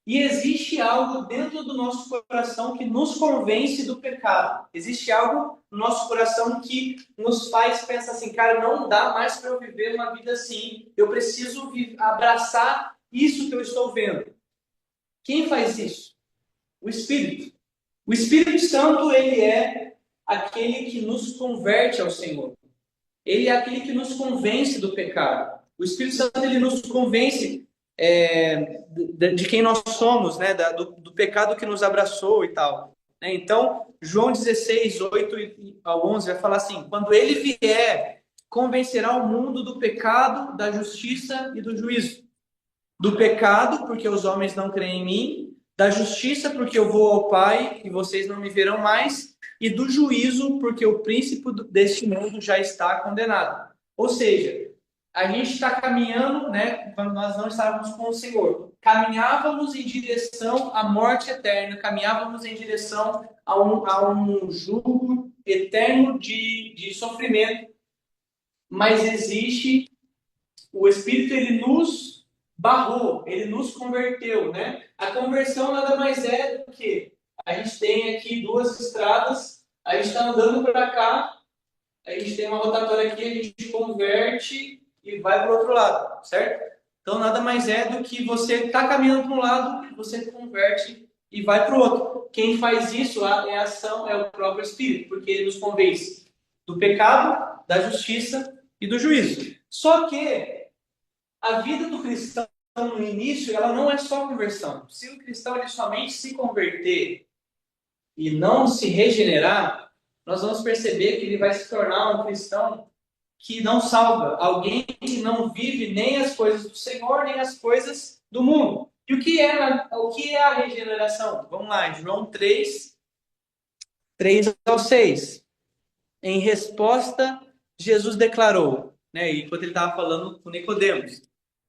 E existe algo dentro do nosso coração que nos convence do pecado. Existe algo no nosso coração que nos faz pensar assim, cara, não dá mais para eu viver uma vida assim. Eu preciso abraçar isso que eu estou vendo. Quem faz isso? O Espírito. O Espírito Santo, ele é aquele que nos converte ao Senhor. Ele é aquele que nos convence do pecado. O Espírito Santo, ele nos convence de quem nós somos, né? Do pecado que nos abraçou e tal. Então, João 16, 8 ao 11 vai falar assim: quando ele vier, convencerá o mundo do pecado, da justiça e do juízo. Do pecado, porque os homens não creem em mim, da justiça, porque eu vou ao Pai e vocês não me verão mais, e do juízo, porque o príncipe deste mundo já está condenado. Ou seja, a gente está caminhando, né, quando nós não estávamos com o Senhor, caminhávamos em direção à morte eterna, caminhávamos em direção a um jugo eterno de sofrimento, mas existe o Espírito, ele nos barrou, ele nos converteu, né? A conversão nada mais é do que a gente tem aqui duas estradas, a gente está andando para cá, a gente tem uma rotatória aqui, a gente converte e vai para o outro lado, certo? Então nada mais é do que você está caminhando para um lado, você converte e vai para o outro. Quem faz isso é a ação, é o próprio Espírito, porque ele nos convence do pecado, da justiça e do juízo. Só que a vida do cristão no início, ela não é só conversão. Se o cristão ele somente se converter e não se regenerar, nós vamos perceber que ele vai se tornar um cristão que não salva, alguém que não vive nem as coisas do Senhor, nem as coisas do mundo. E o que é a regeneração? Vamos lá, João 3, 3 ao 6. Em resposta, Jesus declarou, né, enquanto ele estava falando com Nicodemos: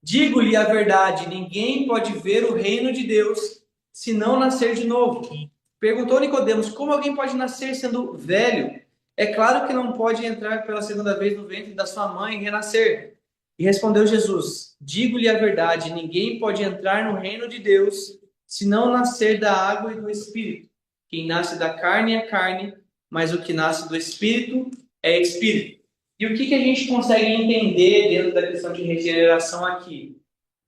digo-lhe a verdade, ninguém pode ver o reino de Deus se não nascer de novo. Perguntou Nicodemos: como alguém pode nascer sendo velho? É claro que não pode entrar pela segunda vez no ventre da sua mãe e renascer. E respondeu Jesus: digo-lhe a verdade, ninguém pode entrar no reino de Deus se não nascer da água e do Espírito. Quem nasce da carne é carne, mas o que nasce do Espírito é Espírito. E o que a gente consegue entender dentro da questão de regeneração aqui?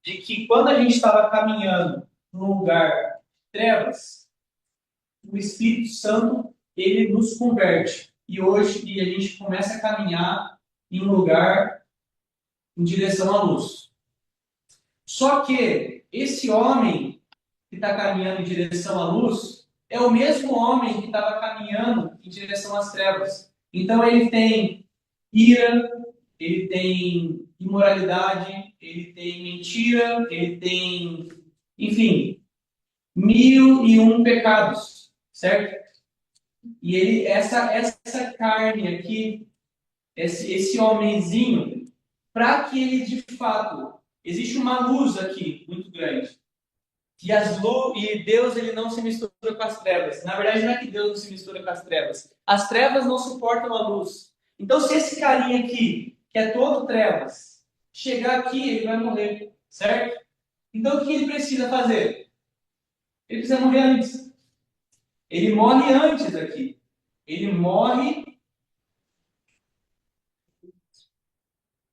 De que quando a gente estava caminhando num lugar de trevas, o Espírito Santo, ele nos converte. E hoje a gente começa a caminhar em um lugar em direção à luz. Só que esse homem que está caminhando em direção à luz, é o mesmo homem que estava caminhando em direção às trevas. Então ele tem ira, ele tem imoralidade, ele tem mentira, ele tem, enfim, 1001 pecados, certo? E ele, essa carne aqui, esse homenzinho, para que ele de fato, existe uma luz aqui muito grande. E Deus ele não se mistura com as trevas. Na verdade, não é que Deus não se mistura com as trevas. As trevas não suportam a luz. Então, se esse carinha aqui, que é todo trevas, chegar aqui, ele vai morrer, certo? Então, o que ele precisa fazer? Ele precisa morrer antes. Ele morre antes aqui. Ele morre.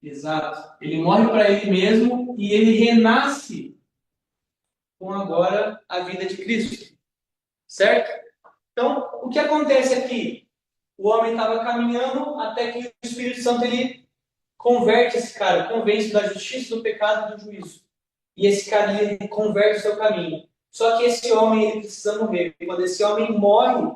Exato. Ele morre para ele mesmo e ele renasce com agora a vida de Cristo. Certo? Então, o que acontece aqui? O homem estava caminhando até que o Espírito Santo ele converte esse cara, convence da justiça, do pecado e do juízo. E esse cara ele converte o seu caminho. Só que esse homem ele precisa morrer. Quando esse homem morre,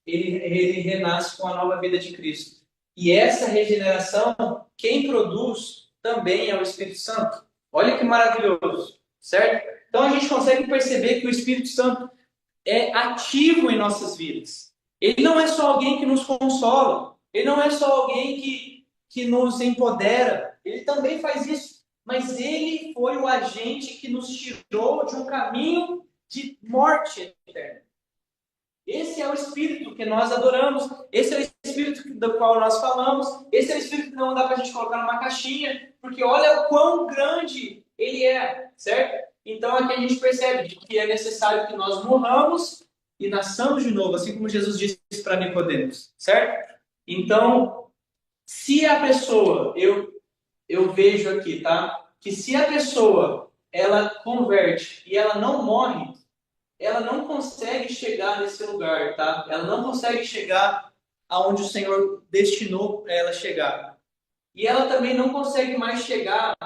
ele renasce com a nova vida de Cristo. E essa regeneração, quem produz também é o Espírito Santo. Olha que maravilhoso, certo? Então a gente consegue perceber que o Espírito Santo é ativo em nossas vidas. Ele não é só alguém que nos consola. Ele não é só alguém que nos empodera. Ele também faz isso. Mas ele foi o agente que nos tirou de um caminho de morte eterna. Esse é o Espírito que nós adoramos. Esse é o Espírito do qual nós falamos. Esse é o Espírito que não dá para a gente colocar numa caixinha. Porque olha o quão grande ele é, certo? Então aqui a gente percebe que é necessário que nós morramos e nasçamos de novo, assim como Jesus disse para Nicodemos, certo? Então, se a pessoa, eu vejo aqui, tá? Que se a pessoa ela converte e ela não morre, ela não consegue chegar nesse lugar, tá? Ela não consegue chegar aonde o Senhor destinou para ela chegar. E ela também não consegue mais chegar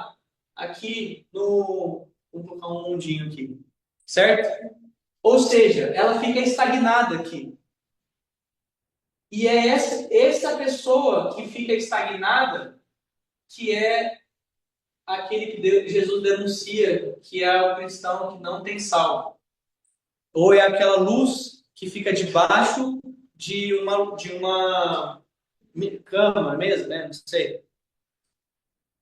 aqui no... Vamos colocar um mundinho aqui, certo? Ou seja, ela fica estagnada aqui. E é essa pessoa que fica estagnada que é aquele que Jesus denuncia, que é o cristão que não tem sal. Ou é aquela luz que fica debaixo de uma cama mesmo, né? Não sei.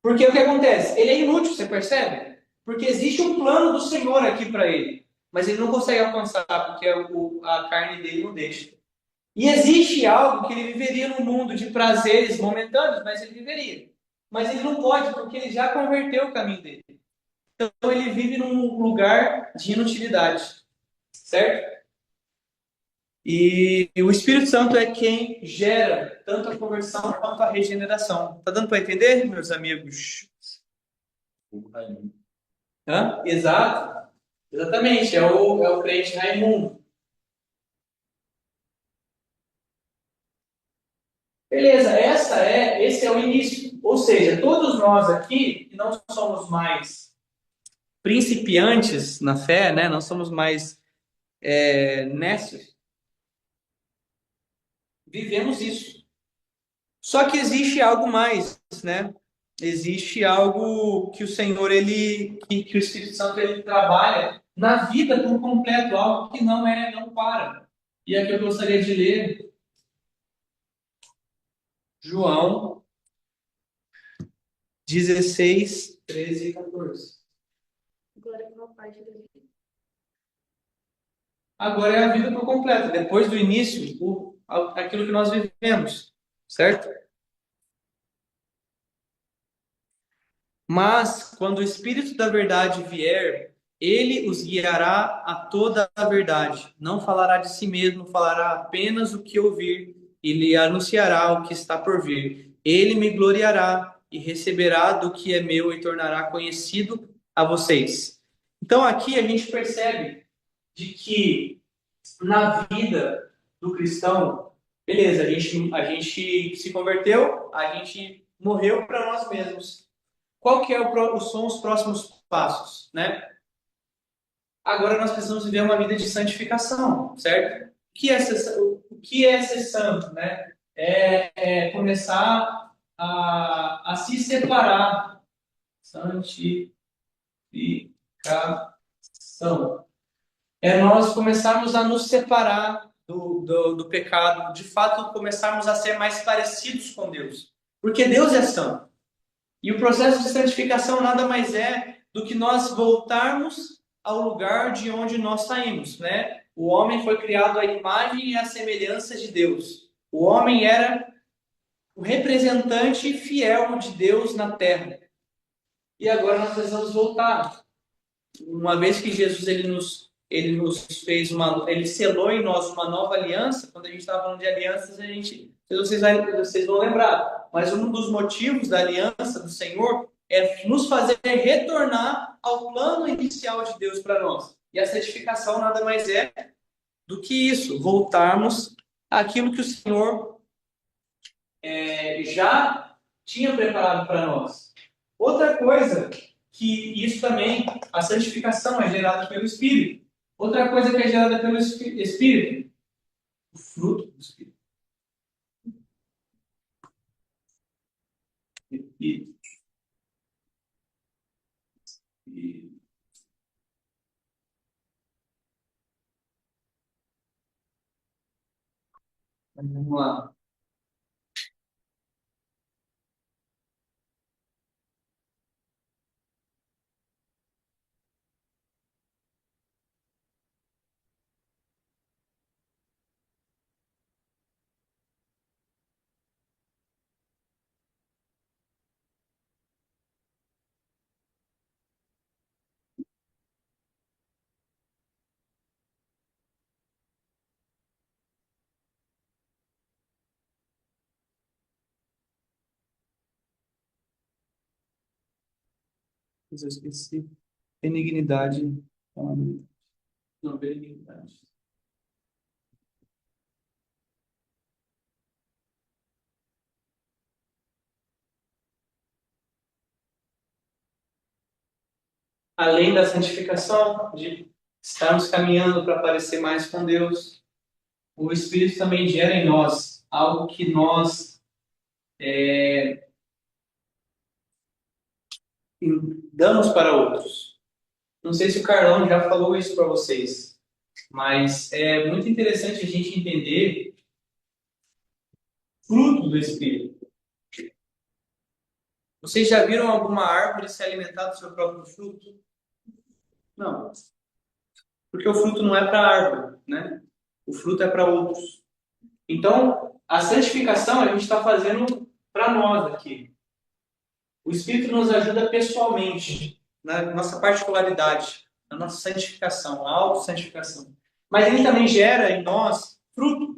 Porque o que acontece? Ele é inútil, você percebe? Porque existe um plano do Senhor aqui para ele. Mas ele não consegue alcançar, porque a carne dele não deixa. E existe algo que ele viveria num mundo de prazeres momentâneos, mas ele viveria. Mas ele não pode, porque ele já converteu o caminho dele. Então ele vive num lugar de inutilidade. Certo? E o Espírito Santo é quem gera tanto a conversão quanto a regeneração. Tá dando para entender, meus amigos? Hã? Exato. Exatamente. É o crente Raimundo. Beleza, esse é o início. Ou seja, todos nós aqui, que não somos mais principiantes na fé, né? Não somos mais nécios, vivemos isso. Só que existe algo mais, né? Existe algo que o Senhor, que o Espírito Santo, ele trabalha na vida por completo, algo que não para. E aqui eu gostaria de ler João 16, 13 e 14. Agora é a vida por completo, depois do início, aquilo que nós vivemos, certo? Mas, quando o Espírito da verdade vier, ele os guiará a toda a verdade. Não falará de si mesmo, falará apenas o que ouvir e lhe anunciará o que está por vir. Ele me gloriará e receberá do que é meu e tornará conhecido a vocês. Então, aqui a gente percebe de que na vida do cristão, beleza, a gente se converteu, a gente morreu para nós mesmos. Qual que são os próximos passos, né? agora nós precisamos viver uma vida de santificação, certo? O que é ser santo, né? É começar a se separar. Santificação. É nós começarmos a nos separar do pecado, de fato começarmos a ser mais parecidos com Deus. Porque Deus é santo. E o processo de santificação nada mais é do que nós voltarmos ao lugar de onde nós saímos, né? O homem foi criado à imagem e à semelhança de Deus. O homem era o representante fiel de Deus na terra. E agora nós precisamos voltar. Uma vez que Jesus ele nos fez ele selou em nós uma nova aliança. Quando a gente estava falando de alianças, vocês vão lembrar. Mas um dos motivos da aliança do Senhor é nos fazer retornar ao plano inicial de Deus para nós. E a santificação nada mais é do que isso, voltarmos àquilo que o Senhor já tinha preparado para nós. Outra coisa que isso também, a santificação é gerada pelo Espírito. Outra coisa que é gerada pelo Espírito, o fruto do Espírito. E vamos lá. Eu esqueci. Benignidade. Não, benignidade. Além da santificação, de estarmos caminhando para parecer mais com Deus, o Espírito também gera em nós algo que nós damos para outros. Não sei se o Carlão já falou isso para vocês, mas é muito interessante a gente entender o fruto do Espírito. Vocês já viram alguma árvore se alimentar do seu próprio fruto? Não. Porque o fruto não é para a árvore, né? O fruto é para outros. Então, a santificação a gente está fazendo para nós aqui. O Espírito nos ajuda pessoalmente, na nossa particularidade, na nossa santificação, a auto-santificação. Mas ele também gera em nós fruto.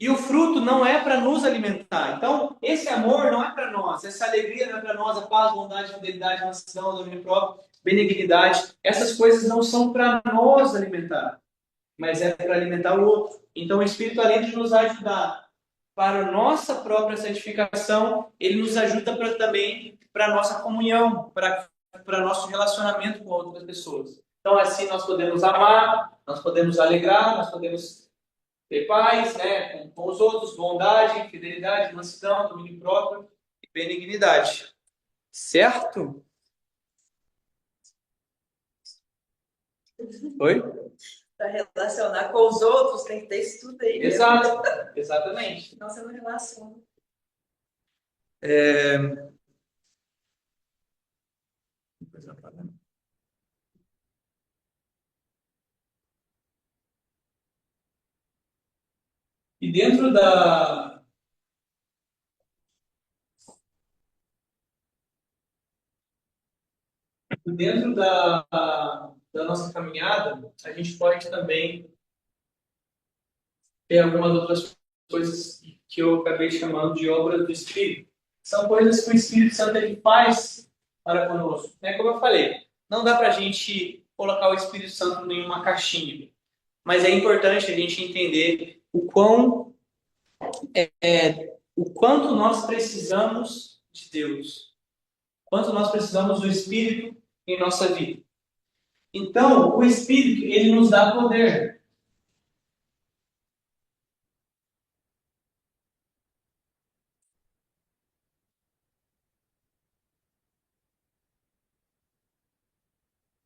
E o fruto não é para nos alimentar. Então, esse amor não é para nós, essa alegria não é para nós, a paz, bondade, fidelidade, mansidão, domínio próprio, benignidade. Essas coisas não são para nós alimentar, mas é para alimentar o outro. Então, o Espírito, além de nos ajudar para a nossa própria santificação, ele nos ajuda também para a nossa comunhão, para nosso relacionamento com outras pessoas. Então, assim, nós podemos amar, nós podemos alegrar, nós podemos ter paz, né, com os outros, bondade, fidelidade, mansidão, domínio próprio e benignidade. Certo? Oi? Para relacionar com os outros, tem que ter isso tudo aí. Exato, exatamente. Senão você não relaciona. E dentro da nossa caminhada, a gente pode também ter algumas outras coisas que eu acabei chamando de obras do Espírito. São coisas que o Espírito Santo ele faz para conosco. Como eu falei, não dá para a gente colocar o Espírito Santo em uma caixinha. Mas é importante a gente entender o quanto nós precisamos de Deus. Quanto nós precisamos do Espírito em nossa vida. Então, o Espírito, ele nos dá poder.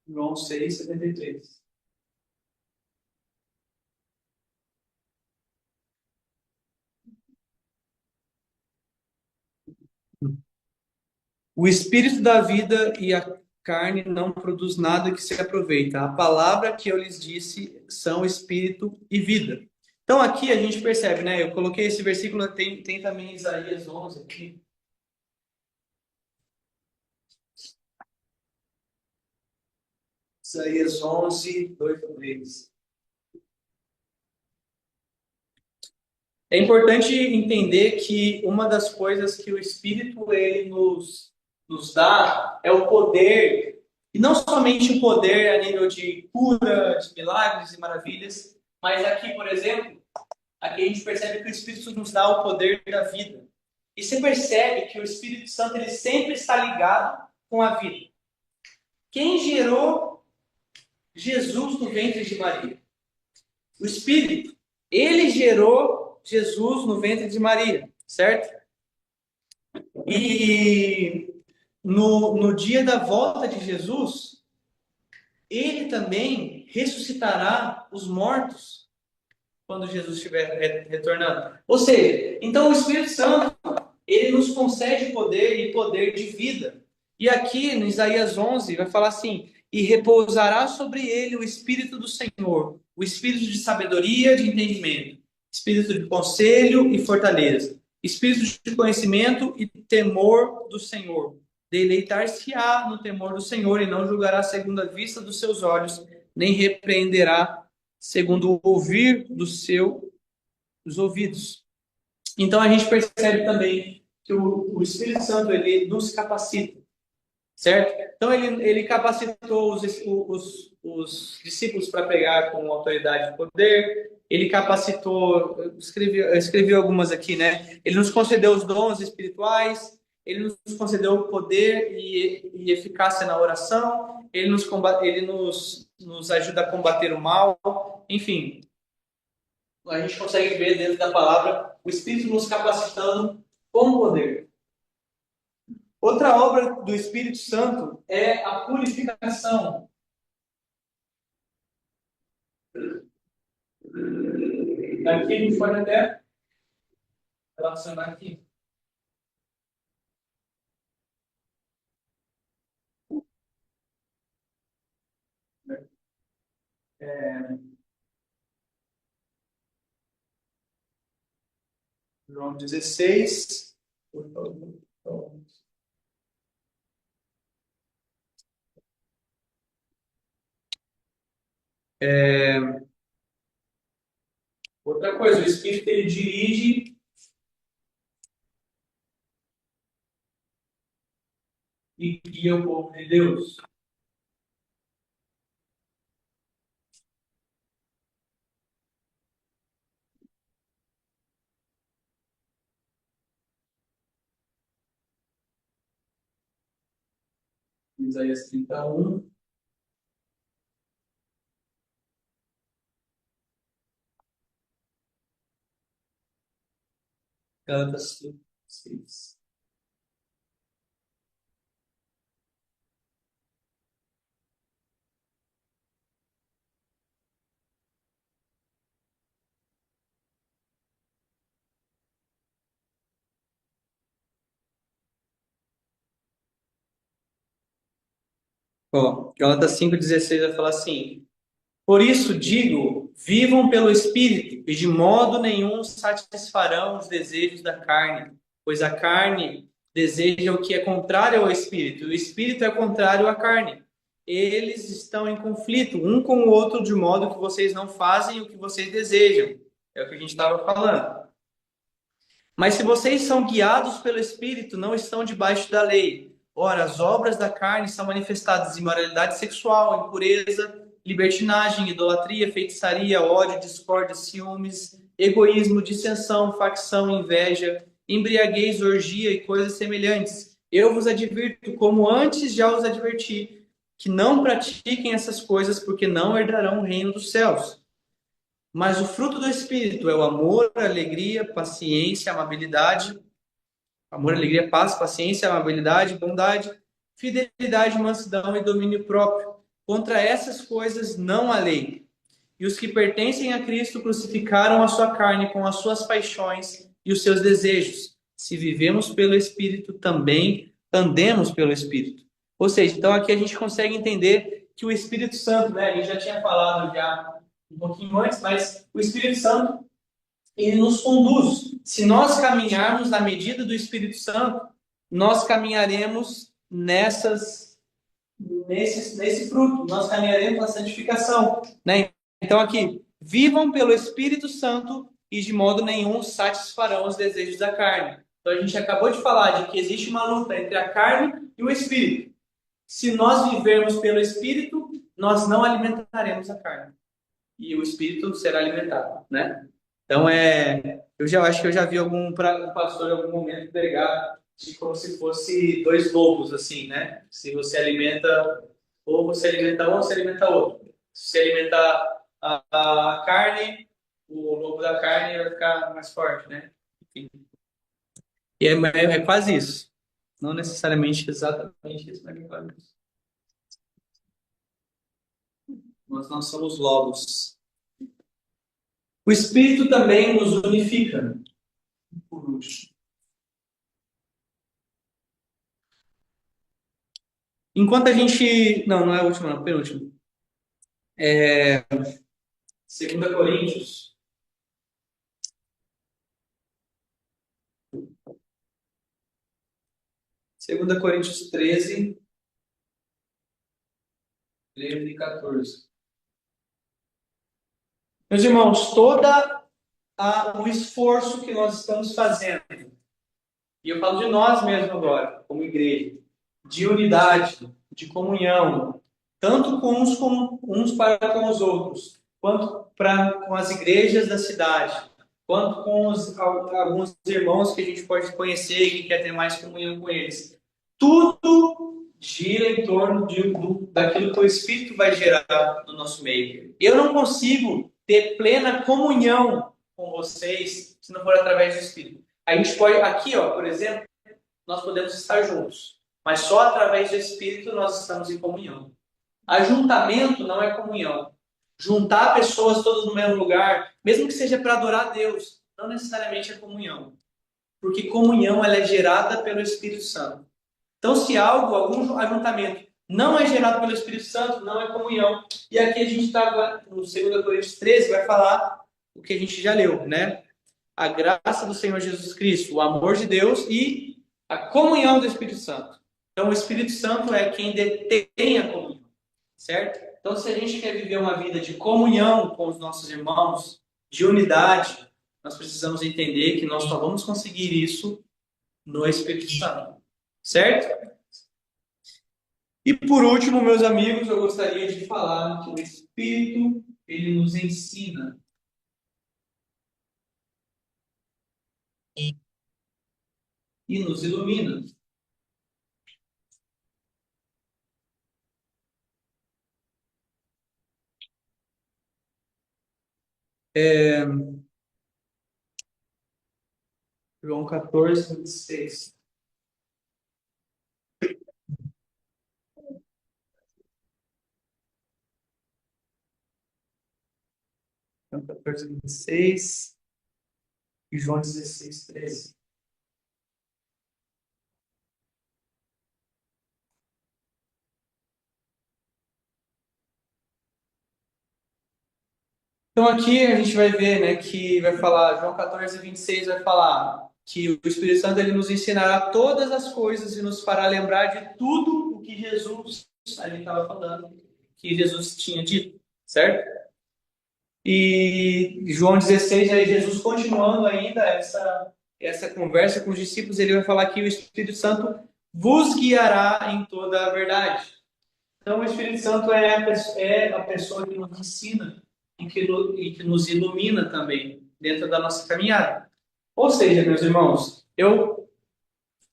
João 6:73. O Espírito da vida e a carne não produz nada que se aproveita. A palavra que eu lhes disse são Espírito e vida. Então aqui a gente percebe, né? Eu coloquei esse versículo, tem também Isaías 11 aqui. Isaías 11, 2 a 3. É importante entender que uma das coisas que o Espírito ele nos dá é o poder, e não somente o poder a nível de cura, de milagres e maravilhas, mas aqui, por exemplo, aqui a gente percebe que o Espírito nos dá o poder da vida. E você percebe que o Espírito Santo ele sempre está ligado com a vida. Quem gerou Jesus no ventre de Maria? O Espírito. Ele gerou Jesus no ventre de Maria, certo? E no dia da volta de Jesus, ele também ressuscitará os mortos quando Jesus estiver retornando. Ou seja, então o Espírito Santo, ele nos concede poder e poder de vida. E aqui no Isaías 11 vai falar assim: e repousará sobre ele o Espírito do Senhor, o Espírito de sabedoria, de entendimento, Espírito de conselho e fortaleza, Espírito de conhecimento e temor do Senhor. Deleitar-se-á no temor do Senhor e não julgará segundo a vista dos seus olhos, nem repreenderá segundo o ouvir dos ouvidos. Então a gente percebe também que o Espírito Santo ele nos capacita, certo? Então ele capacitou os discípulos para pregar com autoridade e poder. Ele capacitou, eu escrevi algumas aqui, né? Ele nos concedeu os dons espirituais. Ele nos concedeu poder e eficácia na oração. Ele nos ajuda a combater o mal. Enfim, a gente consegue ver dentro da palavra o Espírito nos capacitando com poder. Outra obra do Espírito Santo é a purificação. Aqui a gente pode até relacionar aqui. João 16. Outra coisa, o Espírito ele dirige e guia o povo de Deus. Isaías 31. Gálatas 6. Ó, Gálatas 5:16 vai falar assim: por isso digo, vivam pelo Espírito, e de modo nenhum satisfarão os desejos da carne, pois a carne deseja o que é contrário ao Espírito, e o Espírito é contrário à carne. Eles estão em conflito um com o outro, de modo que vocês não fazem o que vocês desejam. É o que a gente estava falando. Mas se vocês são guiados pelo Espírito, não estão debaixo da lei. Ora, as obras da carne são manifestadas em imoralidade sexual, impureza, libertinagem, idolatria, feitiçaria, ódio, discórdia, ciúmes, egoísmo, dissensão, facção, inveja, embriaguez, orgia e coisas semelhantes. Eu vos advirto, como antes já os adverti, que não pratiquem essas coisas, porque não herdarão o reino dos céus. Mas o fruto do Espírito é o amor, a alegria, paciência, amabilidade, amor, alegria, paz, paciência, amabilidade, bondade, fidelidade, mansidão e domínio próprio. Contra essas coisas não há lei. E os que pertencem a Cristo crucificaram a sua carne com as suas paixões e os seus desejos. Se vivemos pelo Espírito, também andemos pelo Espírito. Ou seja, então aqui a gente consegue entender que o Espírito Santo, né, a gente já tinha falado já um pouquinho antes, mas o Espírito Santo, ele nos conduz. Se nós caminharmos na medida do Espírito Santo, nós caminharemos nesse fruto, nós caminharemos na santificação, né? Então aqui, vivam pelo Espírito Santo e de modo nenhum satisfarão os desejos da carne. Então a gente acabou de falar de que existe uma luta entre a carne e o Espírito. Se nós vivermos pelo Espírito, nós não alimentaremos a carne. E o Espírito será alimentado, né? Então eu já acho que eu já vi algum pastor em algum momento pregar de como se fosse dois lobos, assim, né? Se você alimenta, ou você alimenta um, ou você alimenta outro. Se você alimentar a carne, o lobo da carne vai ficar mais forte, né? Enfim. E é quase isso. Não necessariamente exatamente isso, mas é quase isso. Nós não somos lobos. O Espírito também nos unifica. Por último. Enquanto a gente... Não é o último, não, penúltimo. 2 Coríntios. 2 Coríntios 13, 13 e 14. Meus irmãos, todo o esforço que nós estamos fazendo, e eu falo de nós mesmos agora, como igreja, de unidade, de comunhão, tanto com uns para com os outros, quanto com as igrejas da cidade, quanto com alguns irmãos que a gente pode conhecer e que quer ter mais comunhão com eles. Tudo gira em torno daquilo que o Espírito vai gerar no nosso meio. Eu não consigo ter plena comunhão com vocês se não for através do Espírito. A gente pode, aqui, ó, por exemplo, nós podemos estar juntos, mas só através do Espírito nós estamos em comunhão. Ajuntamento não é comunhão. Juntar pessoas todas no mesmo lugar, mesmo que seja para adorar a Deus, não necessariamente é comunhão. Porque comunhão ela é gerada pelo Espírito Santo. Então, se algum ajuntamento não é gerado pelo Espírito Santo, não é comunhão. E aqui a gente está no 2 Coríntios 13, vai falar o que a gente já leu, né? A graça do Senhor Jesus Cristo, o amor de Deus e a comunhão do Espírito Santo. Então, o Espírito Santo é quem detém a comunhão, certo? Então, se a gente quer viver uma vida de comunhão com os nossos irmãos, de unidade, nós precisamos entender que nós só vamos conseguir isso no Espírito Santo, certo? E por último, meus amigos, eu gostaria de falar que o Espírito, ele nos ensina. E nos ilumina. João 14, 26. João 14, 26 e João 16, 13. Então aqui a gente vai ver, né, que vai falar, João 14, 26 vai falar que o Espírito Santo ele nos ensinará todas as coisas e nos fará lembrar de tudo o que Jesus, a gente estava falando, que Jesus tinha dito, certo? E João 16, aí Jesus continuando ainda essa conversa com os discípulos, ele vai falar que o Espírito Santo vos guiará em toda a verdade. Então o Espírito Santo é a pessoa que nos ensina e que nos ilumina também dentro da nossa caminhada. Ou seja, meus irmãos, eu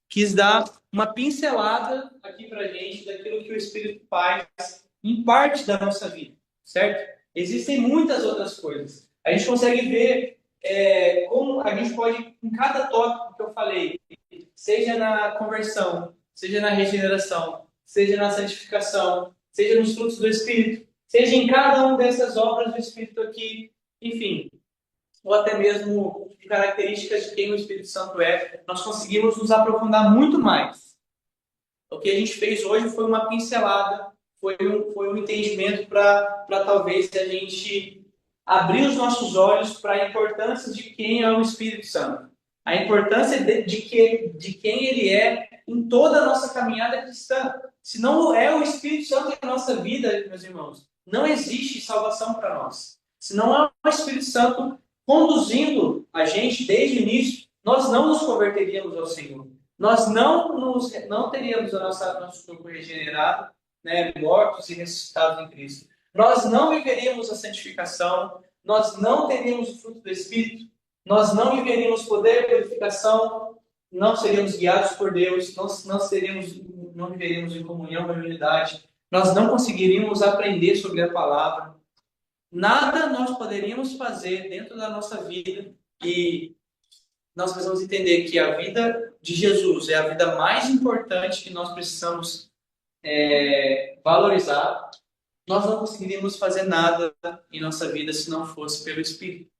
quis dar uma pincelada aqui para a gente daquilo que o Espírito faz em parte da nossa vida, certo? Existem muitas outras coisas. A gente consegue ver como a gente pode, em cada tópico que eu falei, seja na conversão, seja na regeneração, seja na santificação, seja nos frutos do Espírito, seja em cada uma dessas obras do Espírito aqui, enfim, ou até mesmo de características de quem o Espírito Santo é, nós conseguimos nos aprofundar muito mais. O que a gente fez hoje foi uma pincelada, foi um entendimento para talvez a gente abrir os nossos olhos para a importância de quem é o Espírito Santo. A importância de quem ele é em toda a nossa caminhada cristã. Se não é o Espírito Santo em nossa vida, meus irmãos, não existe salvação para nós. Se não é o Espírito Santo conduzindo a gente desde o início, nós não nos converteríamos ao Senhor. Nós não teríamos nosso corpo regenerado, né, mortos e ressuscitados em Cristo. Nós não viveríamos a santificação, nós não teríamos o fruto do Espírito, nós não viveríamos poder e purificação, não seríamos guiados por Deus, não viveríamos em comunhão, em unidade, nós não conseguiríamos aprender sobre a palavra. Nada nós poderíamos fazer dentro da nossa vida e nós precisamos entender que a vida de Jesus é a vida mais importante que nós precisamos valorizar. Nós não conseguiríamos fazer nada em nossa vida se não fosse pelo Espírito.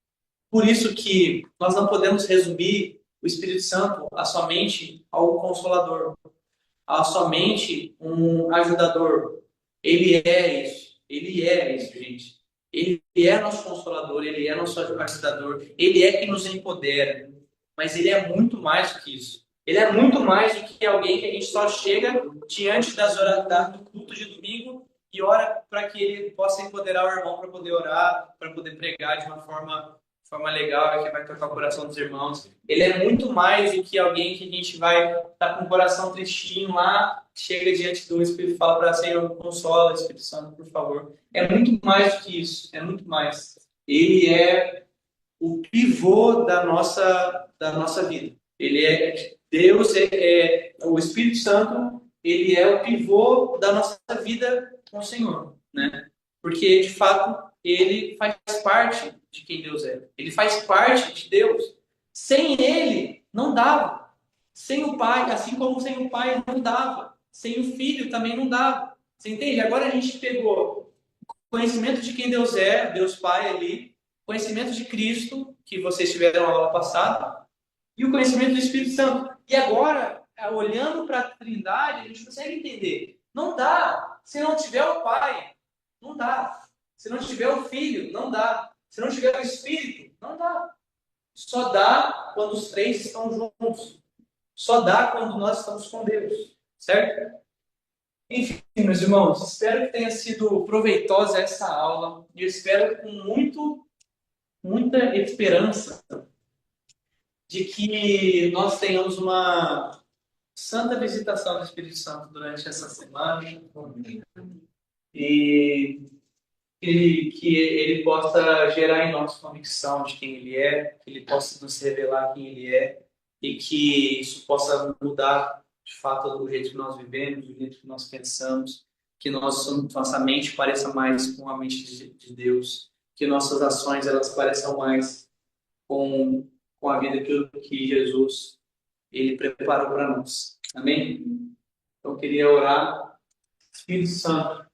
Por isso que nós não podemos resumir o Espírito Santo a somente algo consolador, a somente um ajudador. Ele é isso, gente. Ele é nosso consolador, ele é nosso ajudador, ele é que nos empodera. Mas ele é muito mais do que isso. Ele é muito mais do que alguém que a gente só chega diante do culto de domingo e ora para que ele possa empoderar o irmão para poder orar, para poder pregar de uma forma legal, que vai tocar o coração dos irmãos. Ele é muito mais do que alguém que a gente vai estar com o coração tristinho lá, chega diante do Espírito e fala para Senhor, consola, Espírito Santo, por favor. É muito mais do que isso, é muito mais. Ele é o pivô da nossa vida. Ele é Deus, o Espírito Santo, ele é o pivô da nossa vida com o Senhor, né? Porque, de fato, ele faz parte de quem Deus é. Ele faz parte de Deus. Sem ele, não dava. Sem o Pai, assim como sem o Pai não dava. Sem o Filho também não dava. Você entende? Agora a gente pegou conhecimento de quem Deus é, Deus Pai ali, conhecimento de Cristo, que vocês tiveram na aula passada, e o conhecimento do Espírito Santo. E agora, olhando para a Trindade, a gente consegue entender. Não dá. Se não tiver o Pai, não dá. Se não tiver o Filho, não dá. Se não tiver o Espírito, não dá. Só dá quando os três estão juntos. Só dá quando nós estamos com Deus. Certo? Enfim, meus irmãos, espero que tenha sido proveitosa essa aula. E eu espero com muita esperança de que nós tenhamos uma santa visitação do Espírito Santo durante essa semana e que ele possa gerar em nós convicção de quem ele é, que ele possa nos revelar quem ele é e que isso possa mudar de fato o jeito que nós vivemos, o jeito que nós pensamos, que nossa mente pareça mais com a mente de Deus, que nossas ações elas pareçam mais com a vida que Jesus ele preparou para nós. Amém? Então, eu queria orar. Espírito Santo,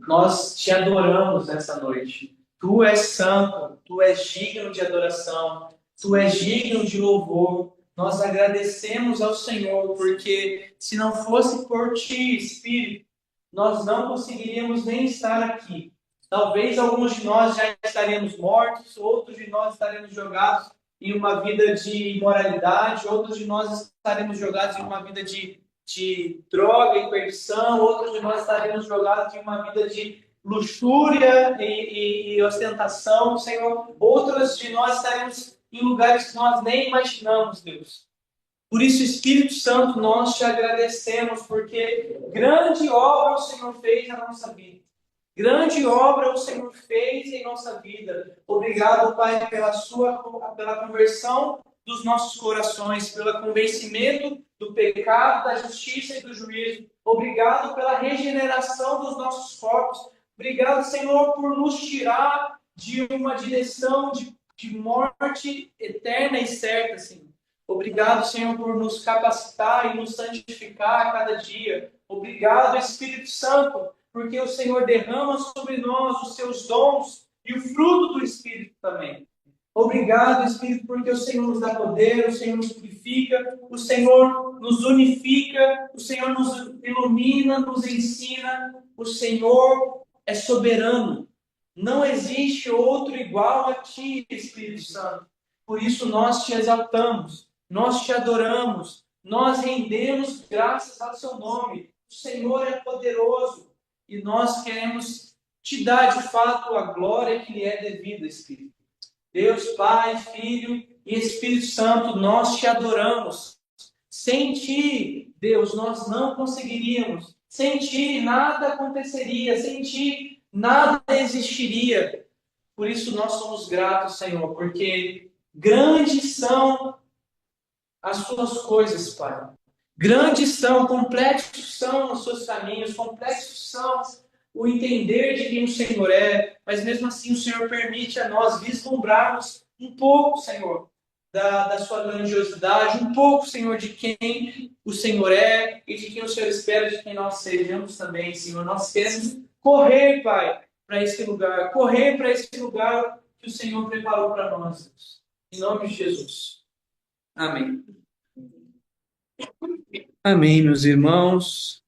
nós te adoramos nessa noite. Tu és santo, tu és digno de adoração, tu és digno de louvor. Nós agradecemos ao Senhor, porque se não fosse por ti, Espírito, nós não conseguiríamos nem estar aqui. Talvez alguns de nós já estaríamos mortos, outros de nós estaremos jogados em uma vida de imoralidade, outros de nós estaremos jogados em uma vida de droga e perdição, outros de nós estaremos jogados em uma vida de luxúria e ostentação, Senhor. Outros de nós estaremos em lugares que nós nem imaginamos, Deus. Por isso, Espírito Santo, nós te agradecemos, porque grande obra o Senhor fez na nossa vida. Grande obra o Senhor fez em nossa vida. Obrigado, Pai, pela conversão dos nossos corações, pelo convencimento do pecado, da justiça e do juízo. Obrigado pela regeneração dos nossos corpos. Obrigado, Senhor, por nos tirar de uma direção de morte eterna e certa, Senhor. Obrigado, Senhor, por nos capacitar e nos santificar a cada dia. Obrigado, Espírito Santo, porque o Senhor derrama sobre nós os seus dons e o fruto do Espírito também. Obrigado, Espírito, porque o Senhor nos dá poder, o Senhor nos purifica, o Senhor nos unifica, o Senhor nos ilumina, nos ensina. O Senhor é soberano. Não existe outro igual a Ti, Espírito Santo. Por isso nós Te exaltamos, nós Te adoramos, nós rendemos graças ao Seu nome. O Senhor é poderoso e nós queremos Te dar de fato a glória que lhe é devida, Espírito. Deus, Pai, Filho e Espírito Santo, nós Te adoramos. Sem Ti, Deus, nós não conseguiríamos. Sem Ti, nada aconteceria. Sem Ti, nada existiria. Por isso, nós somos gratos, Senhor, porque grandes são as Suas coisas, Pai. Grandes são, complexos são os Seus caminhos, complexos são o entender de quem o Senhor é, mas mesmo assim o Senhor permite a nós vislumbrarmos um pouco, Senhor, da sua grandiosidade, um pouco, Senhor, de quem o Senhor é e de quem o Senhor espera de quem nós sejamos também, Senhor. Nós queremos correr, Pai, para esse lugar, que o Senhor preparou para nós, Deus. Em nome de Jesus. Amém. Amém, meus irmãos.